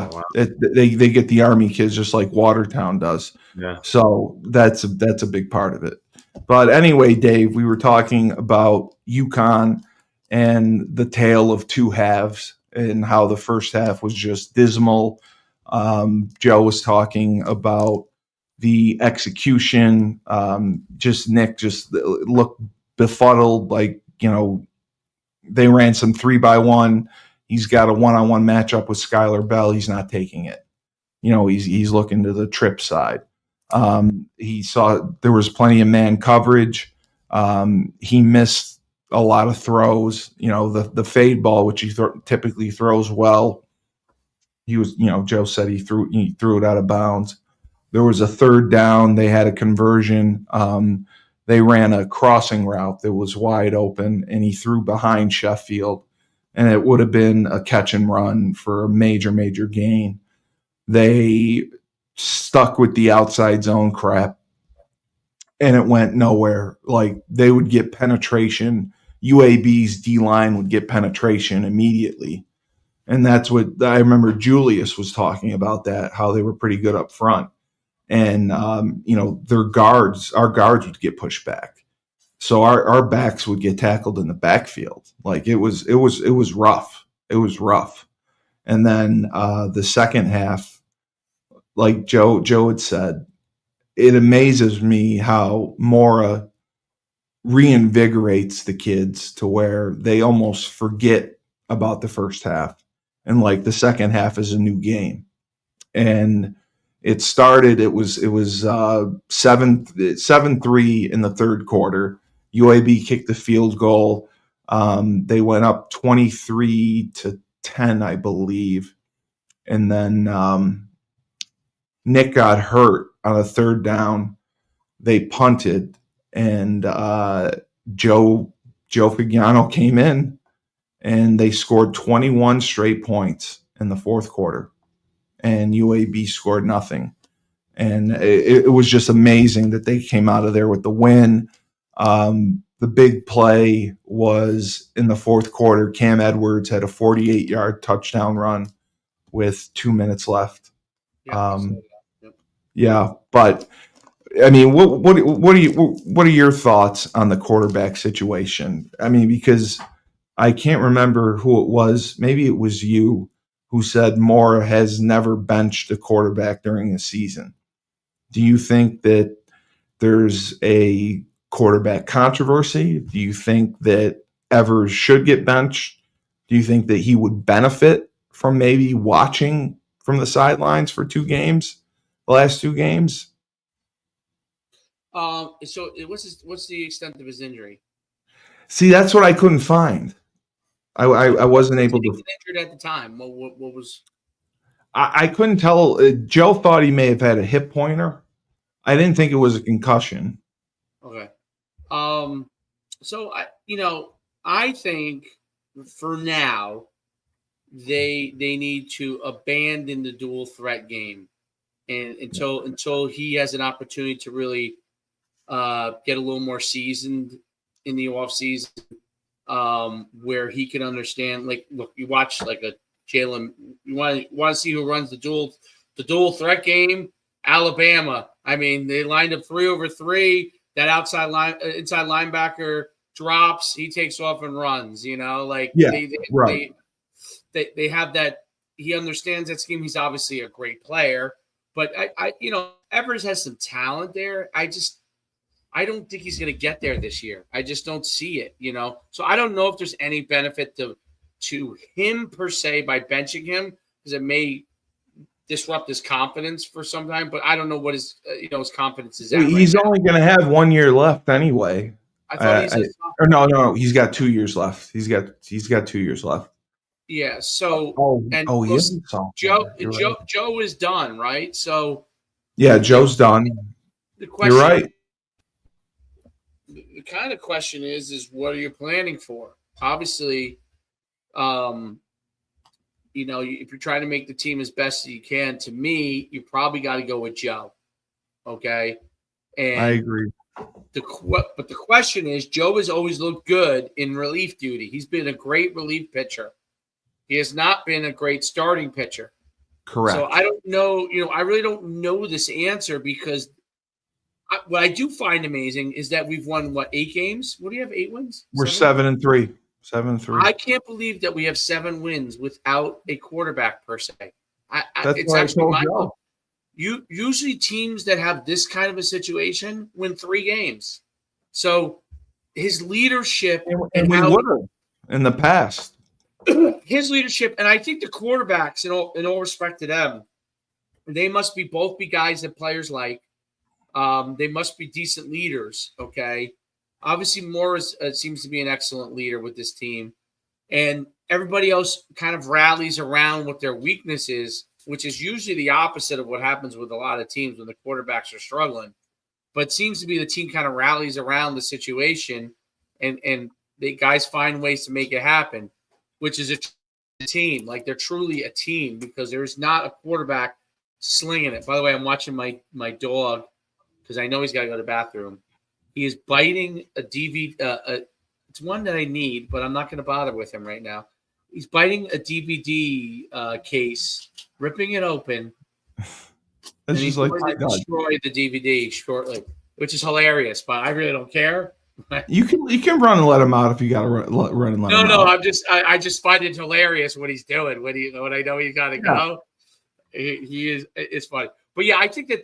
Oh, wow. They get the Army kids just like Watertown does. Yeah. So that's a big part of it. But anyway, Dave, we were talking about UConn and the tale of two halves and how the first half was just dismal. Joe was talking about the execution. Nick looked befuddled, like, they ran some 3-by-1. He's got a 1-on-1 matchup with Skylar Bell. He's not taking it. He's looking to the trip side. He saw there was plenty of man coverage. He missed a lot of throws. The fade ball, which he typically throws well. He was, Joe said he threw it out of bounds. There was a third down. They had a conversion. They ran a crossing route that was wide open, and he threw behind Sheffield, and it would have been a catch and run for a major, major gain. They stuck with the outside zone crap, and it went nowhere. Like, they would get penetration. UAB's D-line would get penetration immediately. And that's what I remember Julius was talking about, that how they were pretty good up front. And, our guards would get pushed back. So our backs would get tackled in the backfield. Like, it was rough. It was rough. And then the second half, like Joe had said, it amazes me how Mora reinvigorates the kids to where they almost forget about the first half. And like the second half is a new game. And it was 7-3 in the third quarter. UAB kicked the field goal. They went up 23-10, I believe. And then Nick got hurt on a third down. They punted, and Joe Figliano came in, and they scored 21 straight points in the fourth quarter, and UAB scored nothing. And it was just amazing that they came out of there with the win. The big play was in the fourth quarter. Cam Edwards had a 48-yard touchdown run with 2 minutes left. Yeah, but I mean, what are your thoughts on the quarterback situation? I mean, because I can't remember who it was. Maybe it was you who said Moore has never benched a quarterback during a season. Do you think that there's a quarterback controversy? Do you think that Evers should get benched? Do you think that he would benefit from maybe watching from the sidelines for the last two games? So what's the extent of his injury? See, that's what I couldn't find. I wasn't able to. He get injured at the time. What was? I couldn't tell. Joe thought he may have had a hip pointer. I didn't think it was a concussion. Okay. So I think for now they need to abandon the dual threat game, and until he has an opportunity to really get a little more seasoned in the off season, where he can understand. Like, look, you watch like a Jalen. You want to see who runs the dual threat game. Alabama. I mean, they lined up 3 over 3. That inside linebacker drops. He takes off and runs. They have that. He understands that scheme. He's obviously a great player, but Evers has some talent there. I don't think he's going to get there this year. I just don't see it. So I don't know if there's any benefit to him per se by benching him, because it may disrupt his confidence for some time, but I don't know what his confidence is at. He's only going to have 1 year left anyway. I thought no, he's got 2 years left. He's got 2 years left. Yeah. So Joe is done, right? So yeah, Joe's done. You're right. The kind of question is what are you planning for? Obviously, if you're trying to make the team as best as you can, to me, you probably got to go with Joe. Okay. And I agree. But the question is, Joe has always looked good in relief duty. He's been a great relief pitcher. He has not been a great starting pitcher. Correct. So I don't know, I really don't know this answer, because what I do find amazing is that we've won, 8 games? What do you have, 8 wins? We're 7-3. 7-3. I can't believe that we have 7 wins without a quarterback per se. It's actually my fault. Usually teams that have this kind of a situation win 3 games. So his leadership and we would have in the past. His leadership, and I think the quarterbacks, in all respect to them, they must both be guys that players like. They must be decent leaders. Okay. Obviously, Morris seems to be an excellent leader with this team, and everybody else kind of rallies around what their weakness is, which is usually the opposite of what happens with a lot of teams when the quarterbacks are struggling. But it seems to be the team kind of rallies around the situation, and the guys find ways to make it happen, which is a team. Like, they're truly a team, because there's not a quarterback slinging it. By the way, I'm watching my dog because I know he's got to go to the bathroom. He is biting a DVD. It's one that I need, but I'm not going to bother with him right now. He's biting a DVD case, ripping it open. And he's going to destroy the DVD shortly, which is hilarious, but I really don't care. You can run and let him out if you got to run and let him out. No, I just find it hilarious what he's doing when I know he's got to go. It's funny. But yeah, I think that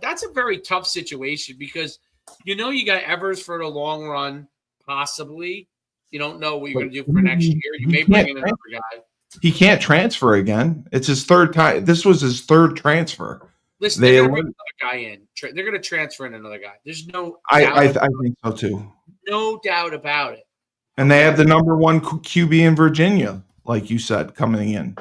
that's a very tough situation, because you got Evers for the long run, possibly. You don't know what you're going to do for next year. You may bring in another guy. He can't transfer again. It's his 3rd time. This was his 3rd transfer. Listen, they're going to bring another guy in. They're going to transfer in another guy. There's no I think so too. No doubt about it. And they have the number 1 QB in Virginia, like you said, coming in.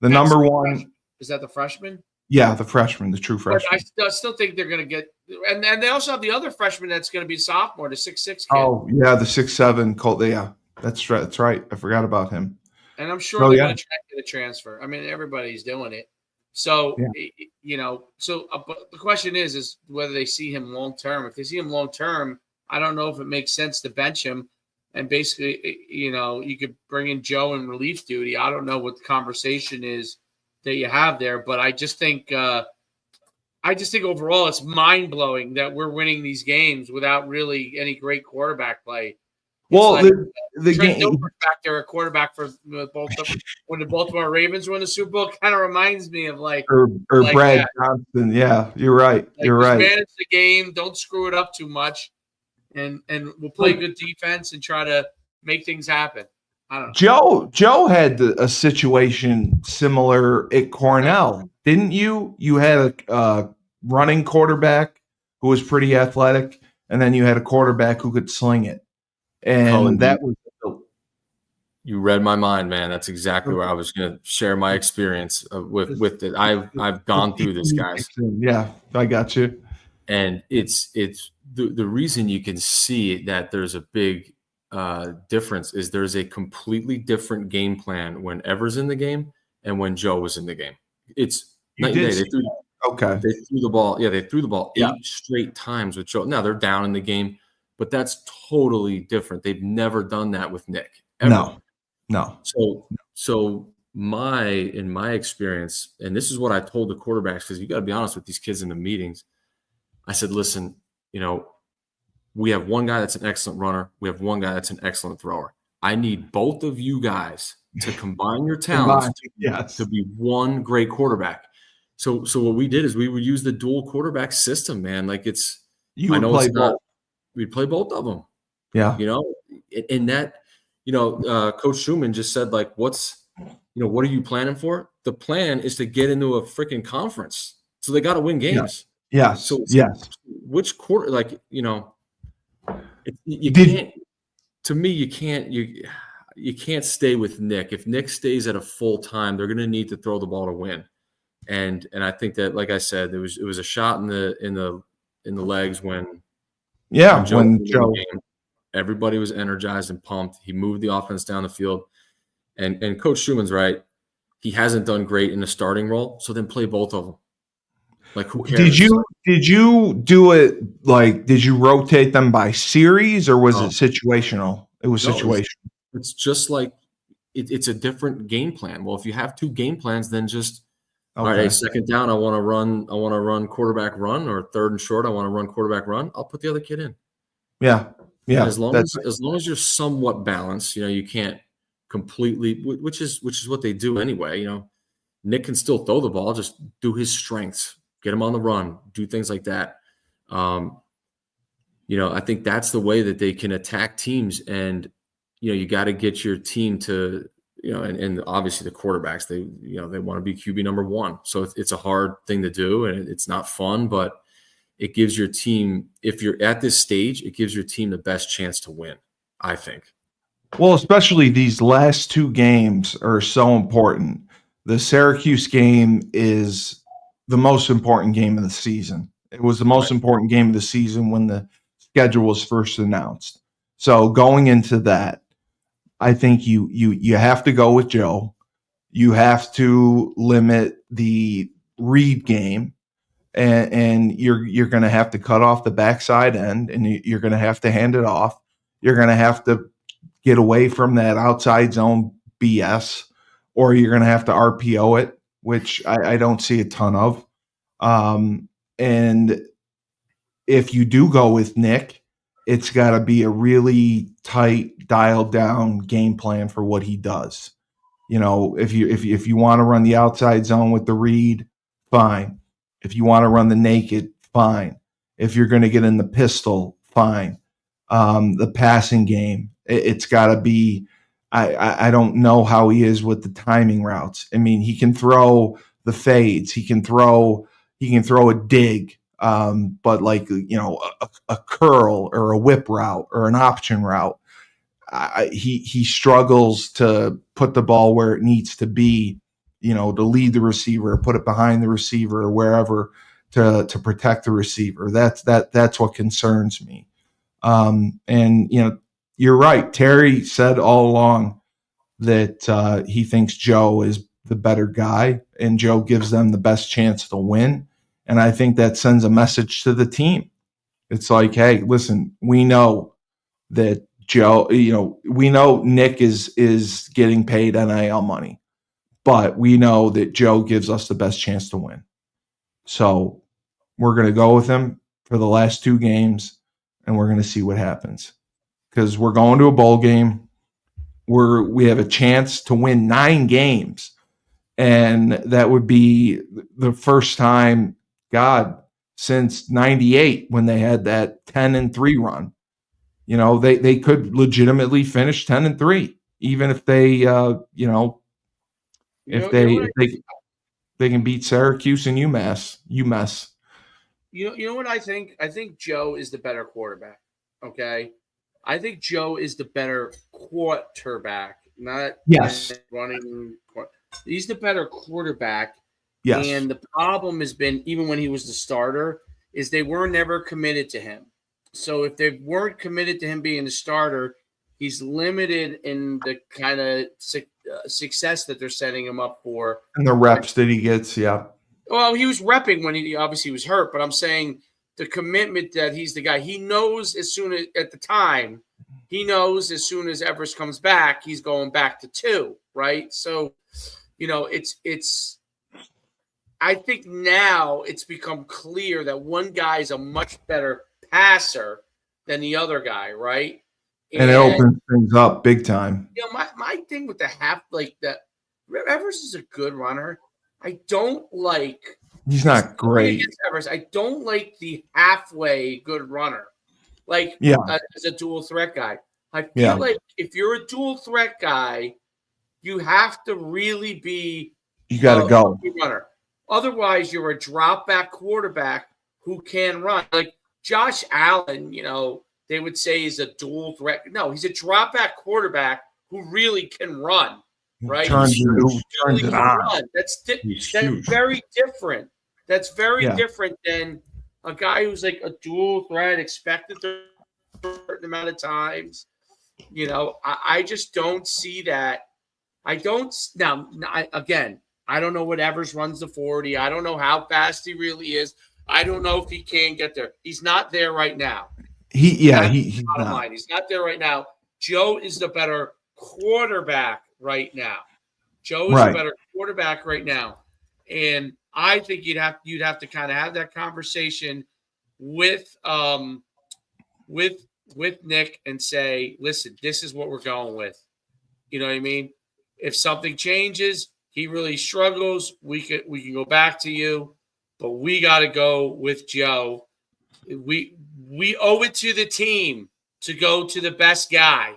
That's number 1. Is that the freshman? Yeah, the freshman, the true freshman. But I still think they're going to get – and they also have the other freshman that's going to be sophomore, the 6'6" kid. Oh, yeah, the 6'7" Colt. Yeah, that's right. I forgot about him. And I'm sure they're going to try to get a transfer. I mean, everybody's doing it. So, but the question is whether they see him long-term. If they see him long-term, I don't know if it makes sense to bench him. And basically, you could bring in Joe in relief duty. I don't know what the conversation is that you have there, but I just think I just think overall it's mind blowing that we're winning these games without really any great quarterback play. Well, like the Trent game Dilfer back there, a quarterback for when the Baltimore Ravens won the Super Bowl, kind of reminds me of or Brad that. Johnson. Yeah, you're right. You're just right. Manage the game, don't screw it up too much, and we'll play good defense and try to make things happen. I don't know. Joe had a situation similar at Cornell, didn't you? You had a running quarterback who was pretty athletic, and then you had a quarterback who could sling it. And that was you read my mind, man. That's exactly where I was going to share my experience with it. I've gone through this, guys. Yeah, I got you. And it's the reason you can see that there's a big difference is there's a completely different game plan when Ever's in the game and when Joe was in the game. It's night and day. They threw the ball. Yeah, they threw the ball 8 straight times with Joe. Now they're down in the game, but that's totally different. They've never done that with Nick. Ever. No. So in my experience, and this is what I told the quarterbacks, because you got to be honest with these kids in the meetings. I said, listen, we have one guy that's an excellent runner. We have one guy that's an excellent thrower. I need both of you guys to combine your talents to be one great quarterback. So what we did is we would use the dual quarterback system, man. Like we'd play both of them. Yeah. And that, Coach Schumann just said, like, what are you planning for? The plan is to get into a freaking conference. So they got to win games. Yeah. So which quarter, you can't stay with Nick. If Nick stays at a full time, they're going to need to throw the ball to win. And I think that, like I said, it was a shot in the legs when Joe. Everybody was energized and pumped. He moved the offense down the field, and Coach Schumann's right. He hasn't done great in the starting role, so then play both of them. Like, who cares? Did you do it did you rotate them by series, or was it situational? It was situational. It's just like it's a different game plan. Well, if you have 2 game plans, then just all right, second down, I want to run quarterback run, or third and short, I want to run quarterback run. I'll put the other kid in. Yeah. Yeah. As long as you're somewhat balanced, you can't completely, which is what they do anyway. Nick can still throw the ball, just do his strengths, get him on the run, do things like that. I think that's the way that they can attack teams. And, you got to get your team to, and obviously the quarterbacks, they want to be QB number 1. So it's a hard thing to do, and it's not fun, but it gives your team, if you're at this stage, it gives your team the best chance to win, I think. Well, especially these last 2 games are so important. The Syracuse game is the most important game of the season. It was the most important game of the season when the schedule was first announced. So going into that, I think you have to go with Joe. You have to limit the read game. And you're going to have to cut off the backside end, and you're going to have to hand it off. You're going to have to get away from that outside zone BS, or you're going to have to RPO it, which I don't see a ton of. And if you do go with Nick, it's got to be a really tight, dialed down game plan for what he does. If you want to run the outside zone with the read, fine. If you want to run the naked, fine. If you're going to get in the pistol, fine. The passing game, it's got to be. I don't know how he is with the timing routes. I mean, he can throw the fades. He can throw a dig, but a curl or a whip route or an option route. He struggles to put the ball where it needs to be. To lead the receiver, put it behind the receiver, or wherever to protect the receiver. That's what concerns me. And you're right. Terry said all along that he thinks Joe is the better guy, and Joe gives them the best chance to win. And I think that sends a message to the team. It's like, hey, listen, we know that Joe. We know Nick is getting paid NIL money. But we know that Joe gives us the best chance to win. So We're going to go with him for the last 2 games, and we're going to see what happens. Because we're going to a bowl game. We have a chance to win 9 games. And that would be the first time, God, since 98 when they had that 10-3 run. You know, they could legitimately finish 10-3, even if they, if they can beat Syracuse and UMass. You know what I think? I think Joe is the better quarterback. Okay, I think Joe is the better quarterback, not running. He's the better quarterback. Yes. And the problem has been, even when he was the starter, is they were never committed to him. So if they weren't committed to him being the starter, he's limited in the kind of success that they're setting him up for. And the reps that he gets, yeah. Well, he was repping when he obviously was hurt, but I'm saying the commitment that he's the guy. He knows as soon as Evers comes back, he's going back to 2, right? So, I think now it's become clear that one guy is a much better passer than the other guy, right? And it opens things up big time. My thing with the Evers is a good runner. I don't like. He's not great. Evers. I don't like the halfway good runner, as a dual threat guy. I feel like if you're a dual threat guy, you have to really be. You got to go runner. Otherwise, you're a drop back quarterback who can run. Like Josh Allen, they would say he's a dual threat. No, he's a drop back quarterback who really can run. Right? Turns it on. That's very different. That's very different than a guy who's like a dual threat, expected to a certain amount of times. I just don't see that. I don't now. I don't know what Evers runs the 40. I don't know how fast he really is. I don't know if he can get there. He's not there right now. He's not. He's not there right now. Joe is the better quarterback right now. Joe is a better quarterback right now. And I think you'd have to kind of have that conversation with Nick and say, listen, this is what we're going with. You know what I mean? If something changes, he really struggles, we can go back to you, but we got to go with Joe. We owe it to the team to go to the best guy.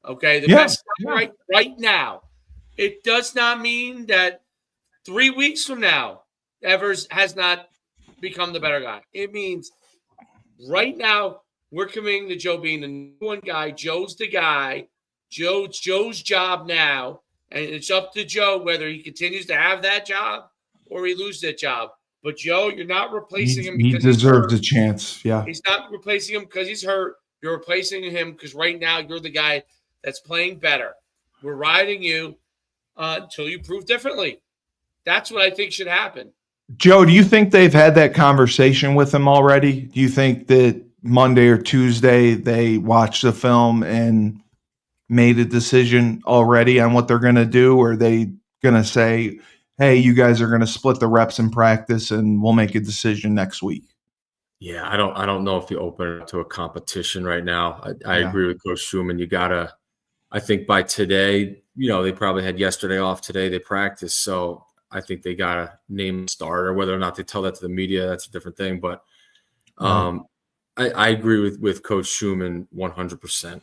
Okay, the best guy right now. It does not mean that 3 weeks from now, Evers has not become the better guy. It means right now we're committing to Joe being the number 1 guy. Joe's the guy. Joe's job now. And it's up to Joe whether he continues to have that job or he loses that job. But Joe, you're not replacing him because he deserves a chance. Yeah. He's not replacing him because he's hurt. You're replacing him because right now you're the guy that's playing better. We're riding you until you prove differently. That's what I think should happen. Joe, do you think they've had that conversation with him already? Do you think that Monday or Tuesday they watched the film and made a decision already on what they're going to do? Or are they going to say, hey, you guys are going to split the reps in practice and we'll make a decision next week? Yeah, I don't know if you open it up to a competition right now. I agree with Coach Schumann. I think by today, they probably had yesterday off. Today they practiced. So I think they got to name a starter. Whether or not they tell that to the media, that's a different thing. But I agree with Coach Schumann 100%.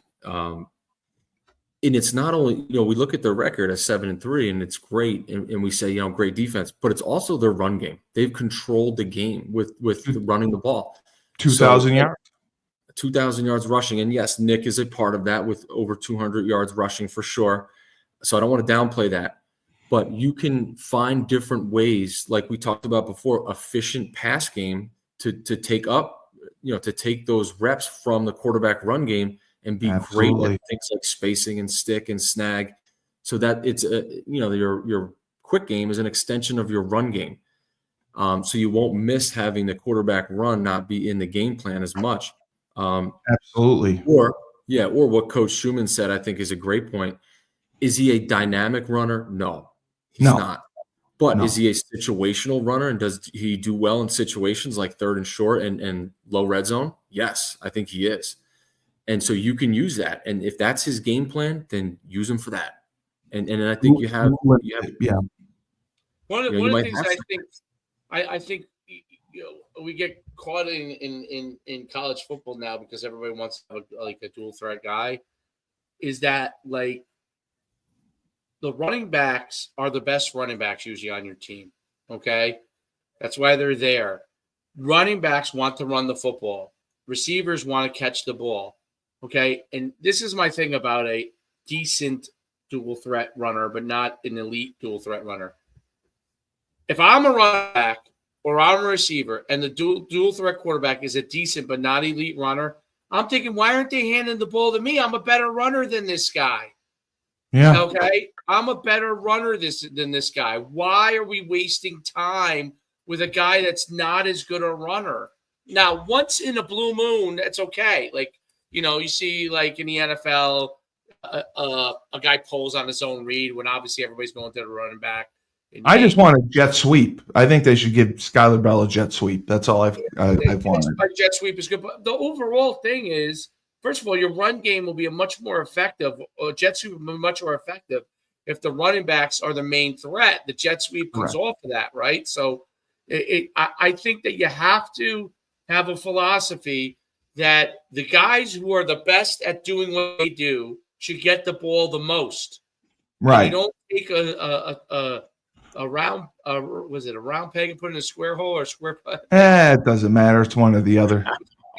And it's not only, we look at their record as 7-3 and it's great. And we say, great defense, but it's also their run game. They've controlled the game with running the ball. 2,000 yards. 2,000 yards rushing. And yes, Nick is a part of that with over 200 yards rushing for sure. So I don't want to downplay that. But you can find different ways, like we talked about before, efficient pass game to take up, to take those reps from the quarterback run game and be great at things like spacing and stick and snag, so that it's your quick game is an extension of your run game. So you won't miss having the quarterback run not be in the game plan as much. Absolutely. Or what Coach Schumann said, I think is a great point. Is he a dynamic runner? No, he's not. But is he a situational runner, and does he do well in situations like third and short and low red zone? Yes, I think he is. And so you can use that. And if that's his game plan, then use him for that. And I think you have yeah. One of the things I think we get caught in college football now because everybody wants to have a dual threat guy, is that like the running backs are the best running backs usually on your team. Okay. That's why they're there. Running backs want to run the football. Receivers want to catch the ball. Okay. And this is my thing about a decent dual threat runner, but not an elite dual threat runner. If I'm a running back or I'm a receiver and the dual threat quarterback is a decent but not elite runner, I'm thinking, why aren't they handing the ball to me? I'm a better runner than this guy. Yeah. Okay. I'm a better runner than this guy. Why are we wasting time with a guy that's not as good a runner? Now, once in a blue moon, that's okay. Like, you see like in the NFL, a guy pulls on his own read when obviously everybody's going to the running back. I just want a jet sweep. I think they should give Skylar Bell a jet sweep. That's all I've wanted. A jet sweep is good, but the overall thing is, first of all, your run game will be much more effective. A jet sweep will be much more effective if the running backs are the main threat. The jet sweep comes off of that, right? So, I think that you have to have a philosophy that the guys who are the best at doing what they do should get the ball the most. Right. And you don't take a round, was it a round peg and put in a square hole or a square peg? It doesn't matter. It's one or the other.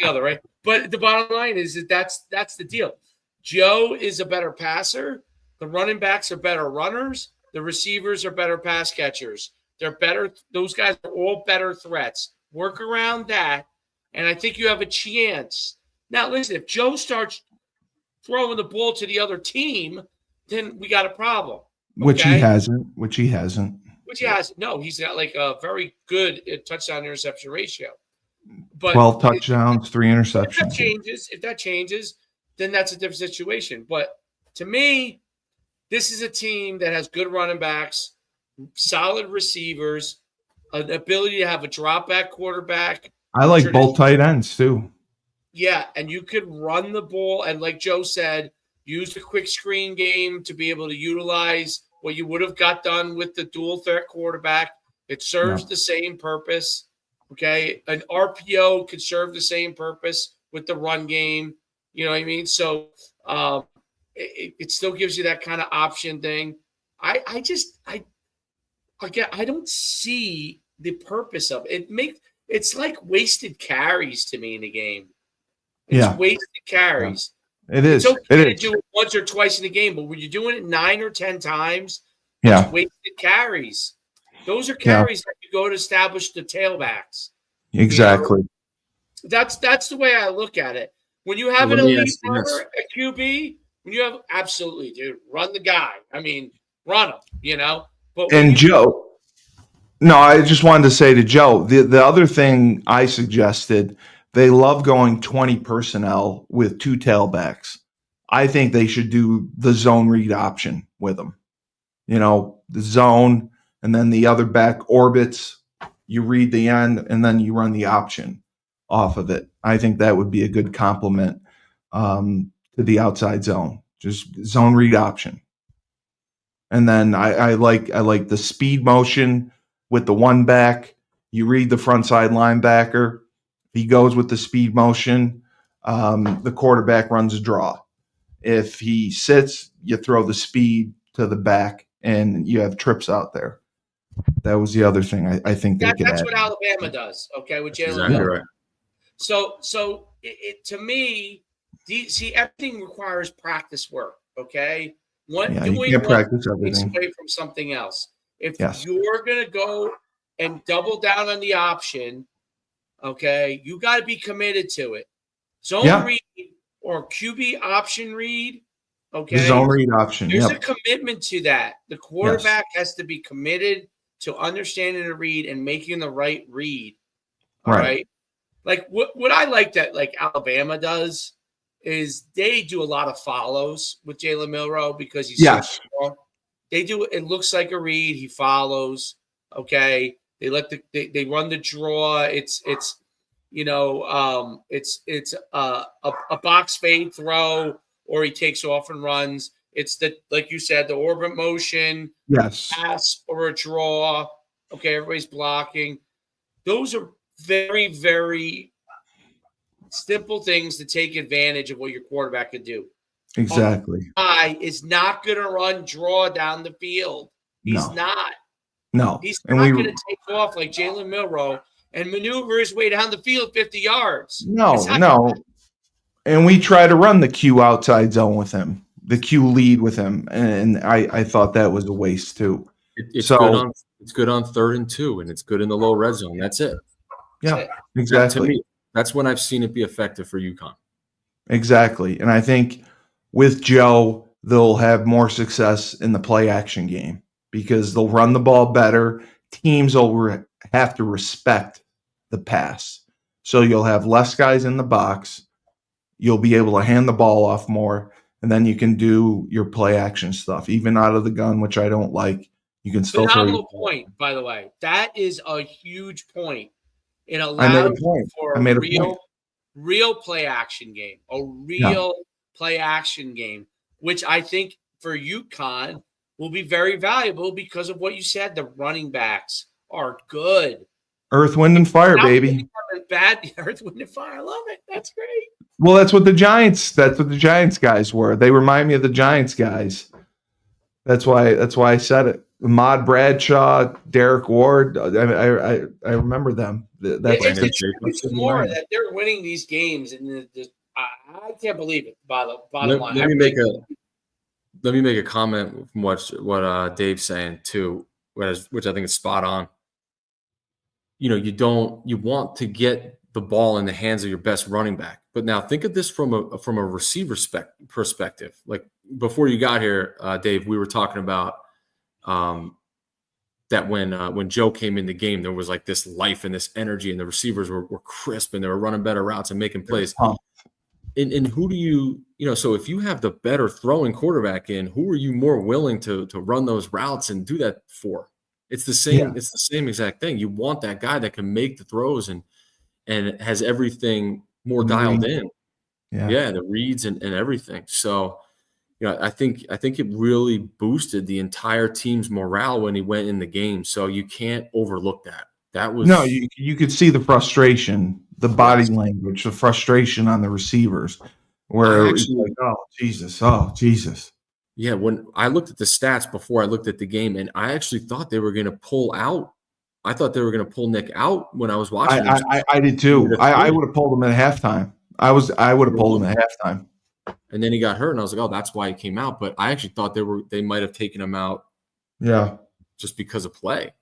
The other, right? But the bottom line is that's the deal. Joe is a better passer. The running backs are better runners. The receivers are better pass catchers. They're better. Those guys are all better threats. Work around that, and I think you have a chance. Now, listen, if Joe starts throwing the ball to the other team, then we got a problem. Okay? Which he hasn't. Which he has. No, he's got like a very good touchdown interception ratio. But 12 touchdowns, 3 interceptions. If that changes, then that's a different situation. But to me, this is a team that has good running backs, solid receivers, an ability to have a drop back quarterback. I like both tight ends too. Yeah, and you could run the ball and, like Joe said, use the quick screen game to be able to utilize what you would have got done with the dual threat quarterback. It serves the same purpose. Okay, an RPO could serve the same purpose with the run game. You know what I mean? So it still gives you that kind of option thing. I don't see the purpose of it. It's like wasted carries to me in the game. It's wasted carries. Yeah. It is. It's okay to do it once or twice in the game, but when you're doing it 9 or 10 times, it's wasted carries. Those are carries that you go to establish the tailbacks. Exactly. That's the way I look at it. When you have an elite runner at QB, when you have absolutely, dude, run the guy. I mean, run him, But Joe, no, I just wanted to say to Joe, the other thing I suggested, they love going 20 personnel with 2 tailbacks. I think they should do the zone read option with them. The zone, and then the other back orbits. You read the end, and then you run the option off of it. I think that would be a good complement to the outside zone. Just zone read option. And then I like the speed motion with the one back. You read the front side linebacker. He goes with the speed motion. The quarterback runs a draw. If he sits, you throw the speed to the back, and you have trips out there. That was the other thing I think they could add. That's what Alabama does, okay, with Jalen Miller. Right. So it to me, everything requires practice work, okay? You can't practice everything. Takes away from something else. If you're going to go and double down on the option, okay, you got to be committed to it. Zone read or QB option read, okay? The zone read option, There's a commitment to that. The quarterback has to be committed to understanding the read and making the right read. All right. Like what I like that like Alabama does is they do a lot of follows with Jalen Milroe because he's so strong. They do it looks like a read, he follows. Okay, they they run the draw. It's a box fade throw, or he takes off and runs. It's like you said, the orbit motion, Yes. pass or a draw. Okay, everybody's blocking. Those are very, very simple things to take advantage of what your quarterback can do. Exactly. Guy is not going to run draw down the field. He's not. No. He's not going to take off like Jalen Milroe and maneuver his way down the field 50 yards. No. And we try to run the Q outside zone with him, the Q lead with him. And I thought that was a waste too. It's good on 3rd and 2, and it's good in the low red zone. That's it. Yeah, exactly. To me, that's when I've seen it be effective for UConn. Exactly. And I think with Joe, they'll have more success in the play action game because they'll run the ball better. Teams will have to respect the pass. So you'll have less guys in the box. You'll be able to hand the ball off more, and then you can do your play action stuff, even out of the gun, which I don't like. You can still phenomenal point, by the way. That is a huge point. It allows for a real play action game, play action game, which I think for UConn will be very valuable because of what you said. The running backs are good. Earth, wind, and fire, baby. Bad Earth, wind, and fire. I love it. That's great. Well, that's what the Giants guys were. They remind me of the Giants guys. That's why I said it. Ahmad Bradshaw, Derek Ward. I remember them. It's more that they're winning these games, and I can't believe it. Bottom line. Let me make a comment from what Dave's saying too, which I think is spot on. You want to get the ball in the hands of your best running back, but now think of this from a receiver perspective. Like before you got here, Dave, we were talking about that when Joe came in the game, there was like this life and this energy, and the receivers were crisp and they were running better routes and making plays. And who do you so if you have the better throwing quarterback in, who are you more willing to run those routes and do that for? It's the same. Yeah. It's the same exact thing. You want that guy that can make the throws and has everything more dialed in. Yeah, the reads and everything. So, I think it really boosted the entire team's morale when he went in the game. So you can't overlook that. That was you could see the frustration, the body language, the frustration on the receivers, where it was like, oh Jesus. Yeah, when I looked at the stats before I looked at the game, and I actually thought they were going to pull out. I thought they were going to pull Nick out when I was watching. I did too. I would have pulled him at halftime. I would have pulled him at halftime. And then he got hurt, and I was like, "Oh, that's why he came out." But I actually thought they might have taken him out. Yeah, just because of play.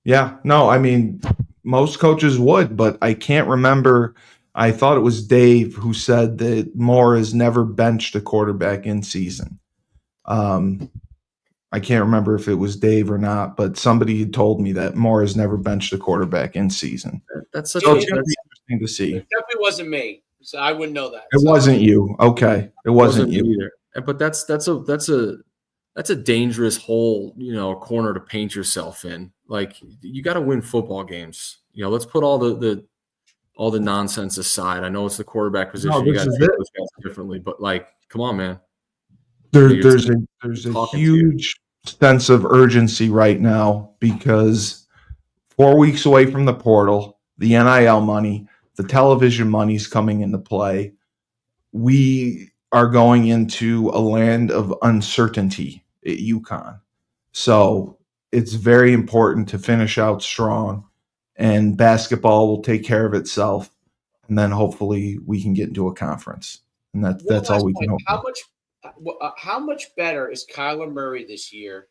Yeah, no, I mean, most coaches would, but I can't remember. I thought it was Dave who said that Moore has never benched a quarterback in season. I can't remember if it was Dave or not, but somebody had told me that Moore has never benched a quarterback in season. That's such interesting to see. It definitely wasn't me, so I wouldn't know that. It wasn't you. Okay, it wasn't you either. But that's a dangerous hole, corner to paint yourself in. Like you got to win football games. Let's put all the nonsense aside. I know it's the quarterback position. No, you got to treat those guys differently, but come on, man. There's a huge sense of urgency right now because 4 weeks away from the portal, the NIL money, the television money's coming into play. We are going into a land of uncertainty at UConn. So it's very important to finish out strong, and basketball will take care of itself. And then hopefully we can get into a conference. And that's all we can hope for. How much better is Kyler Murray this year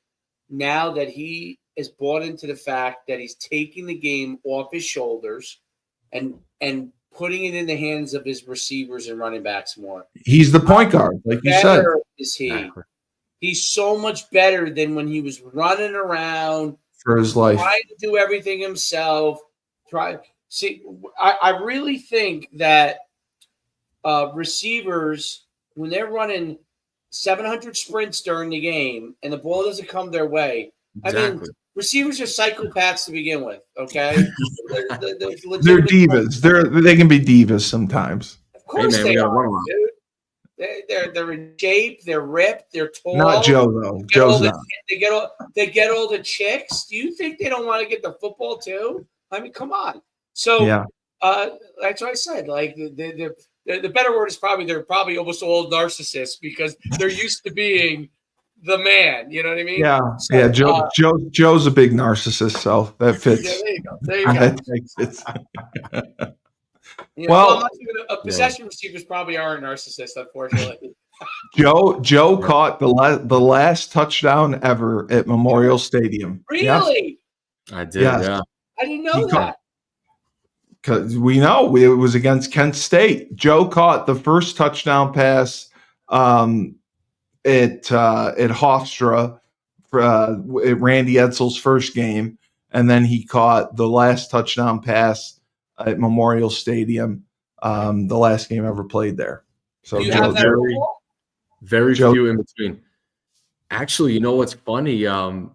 now that he is bought into the fact that he's taking the game off his shoulders and putting it in the hands of his receivers and running backs more? He's the point guard, like you said. Is he? Exactly. He's so much better than when he was running around for his life, trying to do everything himself. I really think that receivers, when they're running 700 sprints during the game and the ball doesn't come their way. Exactly. I mean, Receivers are psychopaths to begin with. Okay, they're divas. They can be divas sometimes. Of course, they are, dude. They're in shape. They're ripped. They're tall. Not Joe though. Joe's not. They get all the chicks. Do you think they don't want to get the football too? I mean, come on. So yeah, that's what I said. Like the better word is they're probably almost all narcissists because they're used to being the man. You know what I mean? Yeah, so, yeah. Joe's a big narcissist, so that fits. Yeah, there you go. There you go. Well, a possession receivers probably are a narcissist, unfortunately. Joe caught the last touchdown ever at Memorial Stadium. Really? Yes. I did. Yes. Yeah. I didn't know that. Because we know it was against Kent State. Joe caught the first touchdown pass at Hofstra at Randy Edsall's first game, and then he caught the last touchdown pass at Memorial Stadium, the last game ever played there. So do you have that very few in between. Actually, you know what's funny? I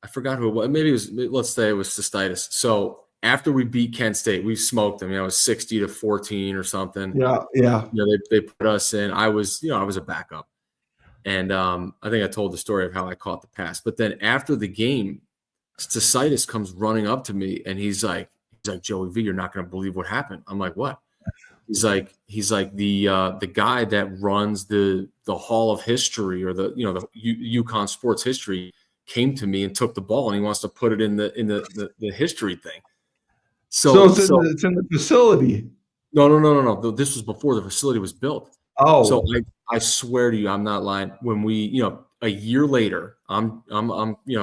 forgot who it was. Maybe it was. Let's say it was cystitis. So after we beat Kent State, we smoked them. It was 60-14 or something. Yeah. They put us in. I was a backup, and I think I told the story of how I caught the pass. But then after the game, cystitis comes running up to me, and he's like, Joey V, you're not going to believe what happened. I'm like, what? He's like the guy that runs the Hall of History or the UConn sports history came to me and took the ball, and he wants to put it in the history thing. So it's in the facility. No. This was before the facility was built. Oh, so I swear to you, I'm not lying. When we, a year later, I'm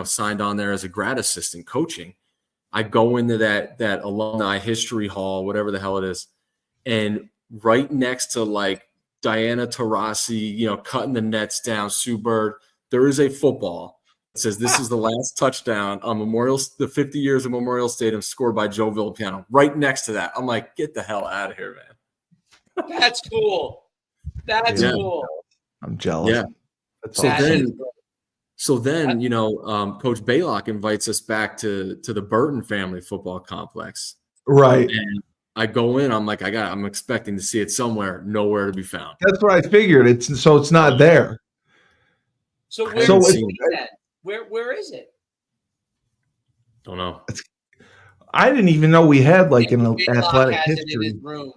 signed on there as a grad assistant coaching. I go into that alumni history hall, whatever the hell it is, and right next to like Diana Taurasi, cutting the nets down, Sue Bird, there is a football. It says this is the last touchdown on the 50 years of Memorial Stadium scored by Joe Villapiano. Right next to that, I'm like, get the hell out of here, man. That's cool. That's cool. I'm jealous. Yeah. So then, Coach Baylock invites us back to the Burton family football complex. Right. And I go in, I'm like, I'm expecting to see it somewhere, nowhere to be found. That's what I figured. It's not there. So where is it? Don't know. I didn't even know we had like an athletic history. In his room.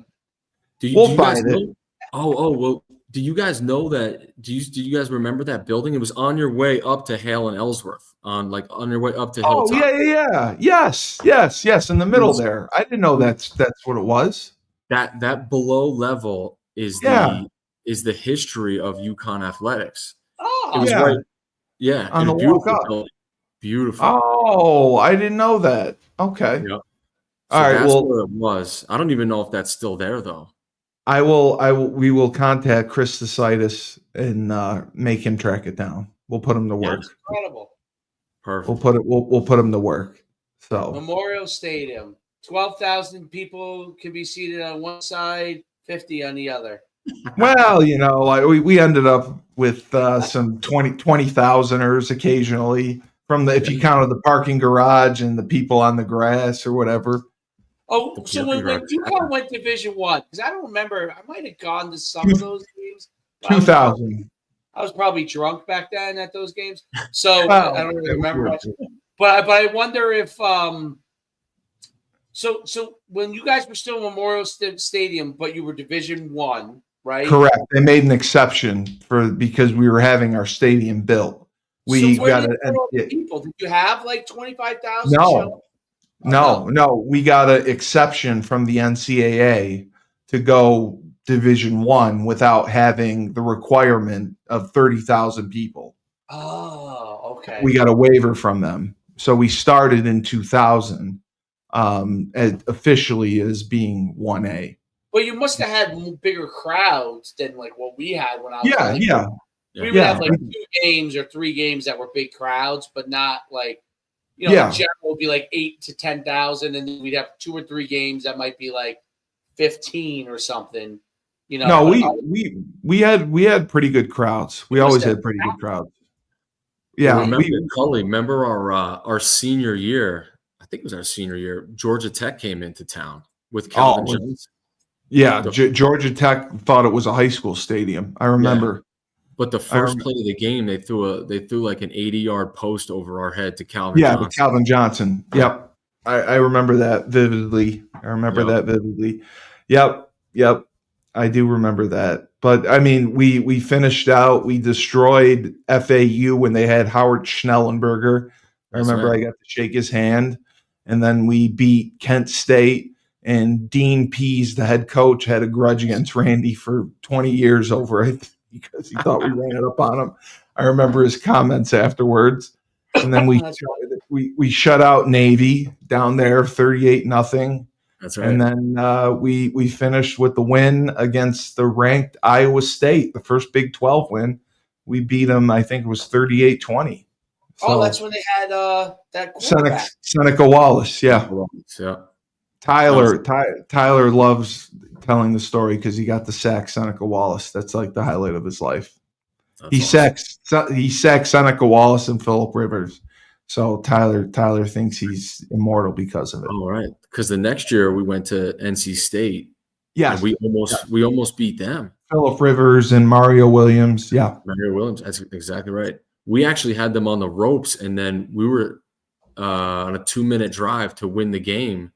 We'll find it. Well, do you guys know that? Do you guys remember that building? It was on your way up to Hale and Ellsworth, on your way up to Hilltop. Oh yeah. Yes, in the middle there. I didn't know that's what it was. That below level is the history of UConn athletics. Oh, it was right. Yeah, on the walk up. Beautiful. Oh, I didn't know that. Okay. Yep. So all right. That's where it was. I don't even know if that's still there though. We will contact Chris Cystitis and make him track it down. We'll put him to work. That's incredible. Perfect. We'll put him to work. So Memorial Stadium, 12,000 people can be seated on one side, 50 on the other. Well, we ended up with some 20,000ers occasionally if you counted the parking garage and the people on the grass or whatever. Oh, so when UConn went Division I, because I don't remember, I might have gone to some of those games. 2000. I was probably drunk back then at those games, so I don't really remember much. But I wonder if so when you guys were still Memorial Stadium, but you were Division I, right? Correct. They made an exception because we were having our stadium built. We got people. Did you have like 25,000? No. We got an exception from the NCAA to go Division I without having the requirement of 30,000 people. Oh, okay. We got a waiver from them. So we started in 2000 officially as being 1A. But you must have had bigger crowds than like what we had when I was Yeah. We would have like 2 games or 3 games that were big crowds, but not like in general would be like 8 to 10,000, and then we'd have 2 or 3 games that might be like 15 or something. No, we had pretty good crowds. We always had pretty good crowds. Yeah, well, remember, Cully, remember our senior year? I think it was our senior year. Georgia Tech came into town with Calvin Jones. Yeah, Georgia Tech thought it was a high school stadium. I remember. Yeah. But the first play of the game, they threw like an 80-yard post over our head to Calvin Johnson. To Calvin Johnson. Yep. I remember that vividly. Yep. I do remember that. But I mean, we finished out. We destroyed FAU when they had Howard Schnellenberger. I remember I got to shake his hand. And then we beat Kent State. And Dean Pease, the head coach, had a grudge against Randy for 20 years over it because he thought we ran it up on him. I remember his comments afterwards. And then we shut out Navy down there 38-0. That's right. And then we finished with the win against the ranked Iowa State, the first Big 12 win. We beat them, I think it was 38-20. So, that's when they had that quarterback. Seneca Wallace, yeah. Yeah. Tyler loves telling the story because he got the sack Seneca Wallace. That's like the highlight of his life. He sacked Seneca Wallace and Phillip Rivers. So Tyler thinks he's immortal because of it. All right, because the next year we went to NC State. Yeah, we almost beat them. Phillip Rivers and Mario Williams. Yeah, Mario Williams. That's exactly right. We actually had them on the ropes, and then we were on a 2-minute drive to win the game.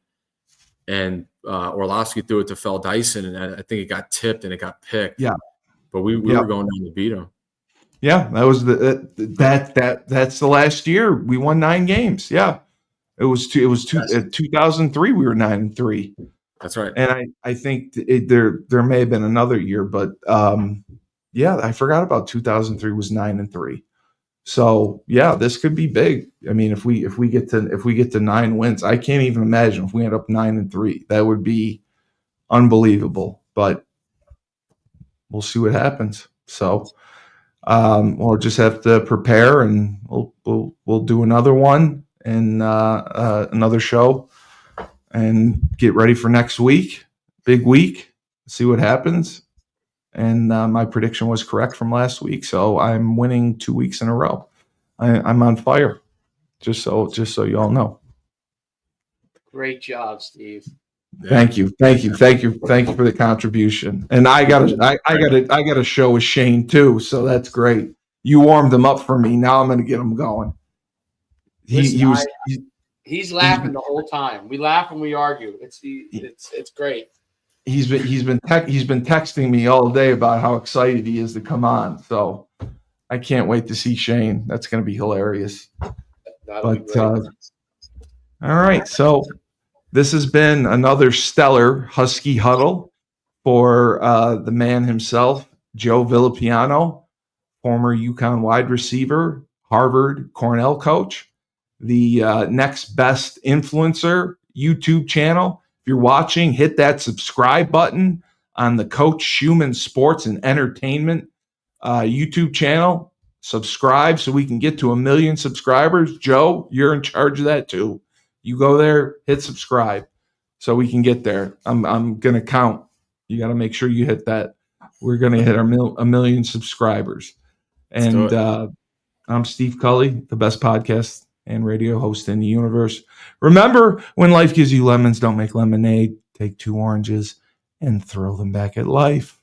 And Orlovsky threw it to Fel Dyson, and I think it got tipped and it got picked. Yeah, but we were going down to beat him. Yeah, that was that's the last year we won 9 games. Yeah, it was 2003. We were 9-3. That's right. And I think there may have been another year, but I forgot about 2003 was 9-3. So yeah, this could be big. I mean, if we get to 9 wins, I can't even imagine if we end up 9-3. That would be unbelievable. But we'll see what happens. So we'll just have to prepare, and we'll do another one and another show, and get ready for next week. Big week. See what happens. And my prediction was correct from last week, so I'm winning 2 weeks in a row. I'm on fire. Just so you all know. Great job, Steve. Thank you for the contribution. And I got a show with Shane too, so that's great. You warmed him up for me. Now I'm going to get him going. He's laughing the whole time. We laugh and we argue. It's great. He's been texting me all day about how excited he is to come on. So I can't wait to see Shane. That's going to be hilarious. All right. So this has been another stellar Husky Huddle for the man himself, Joe Villapiano, former UConn wide receiver, Harvard Cornell coach, the next best influencer YouTube channel. If you're watching, hit that subscribe button on the Coach Schumann Sports and Entertainment YouTube channel. Subscribe so we can get to 1 million subscribers. Joe, you're in charge of that too. You go there, hit subscribe so we can get there. I'm going to count. You got to make sure you hit that. We're going to hit our 1 million subscribers. And I'm Steve Cully, the best podcast and radio host in the universe. Remember, when life gives you lemons, don't make lemonade. Take 2 oranges and throw them back at life.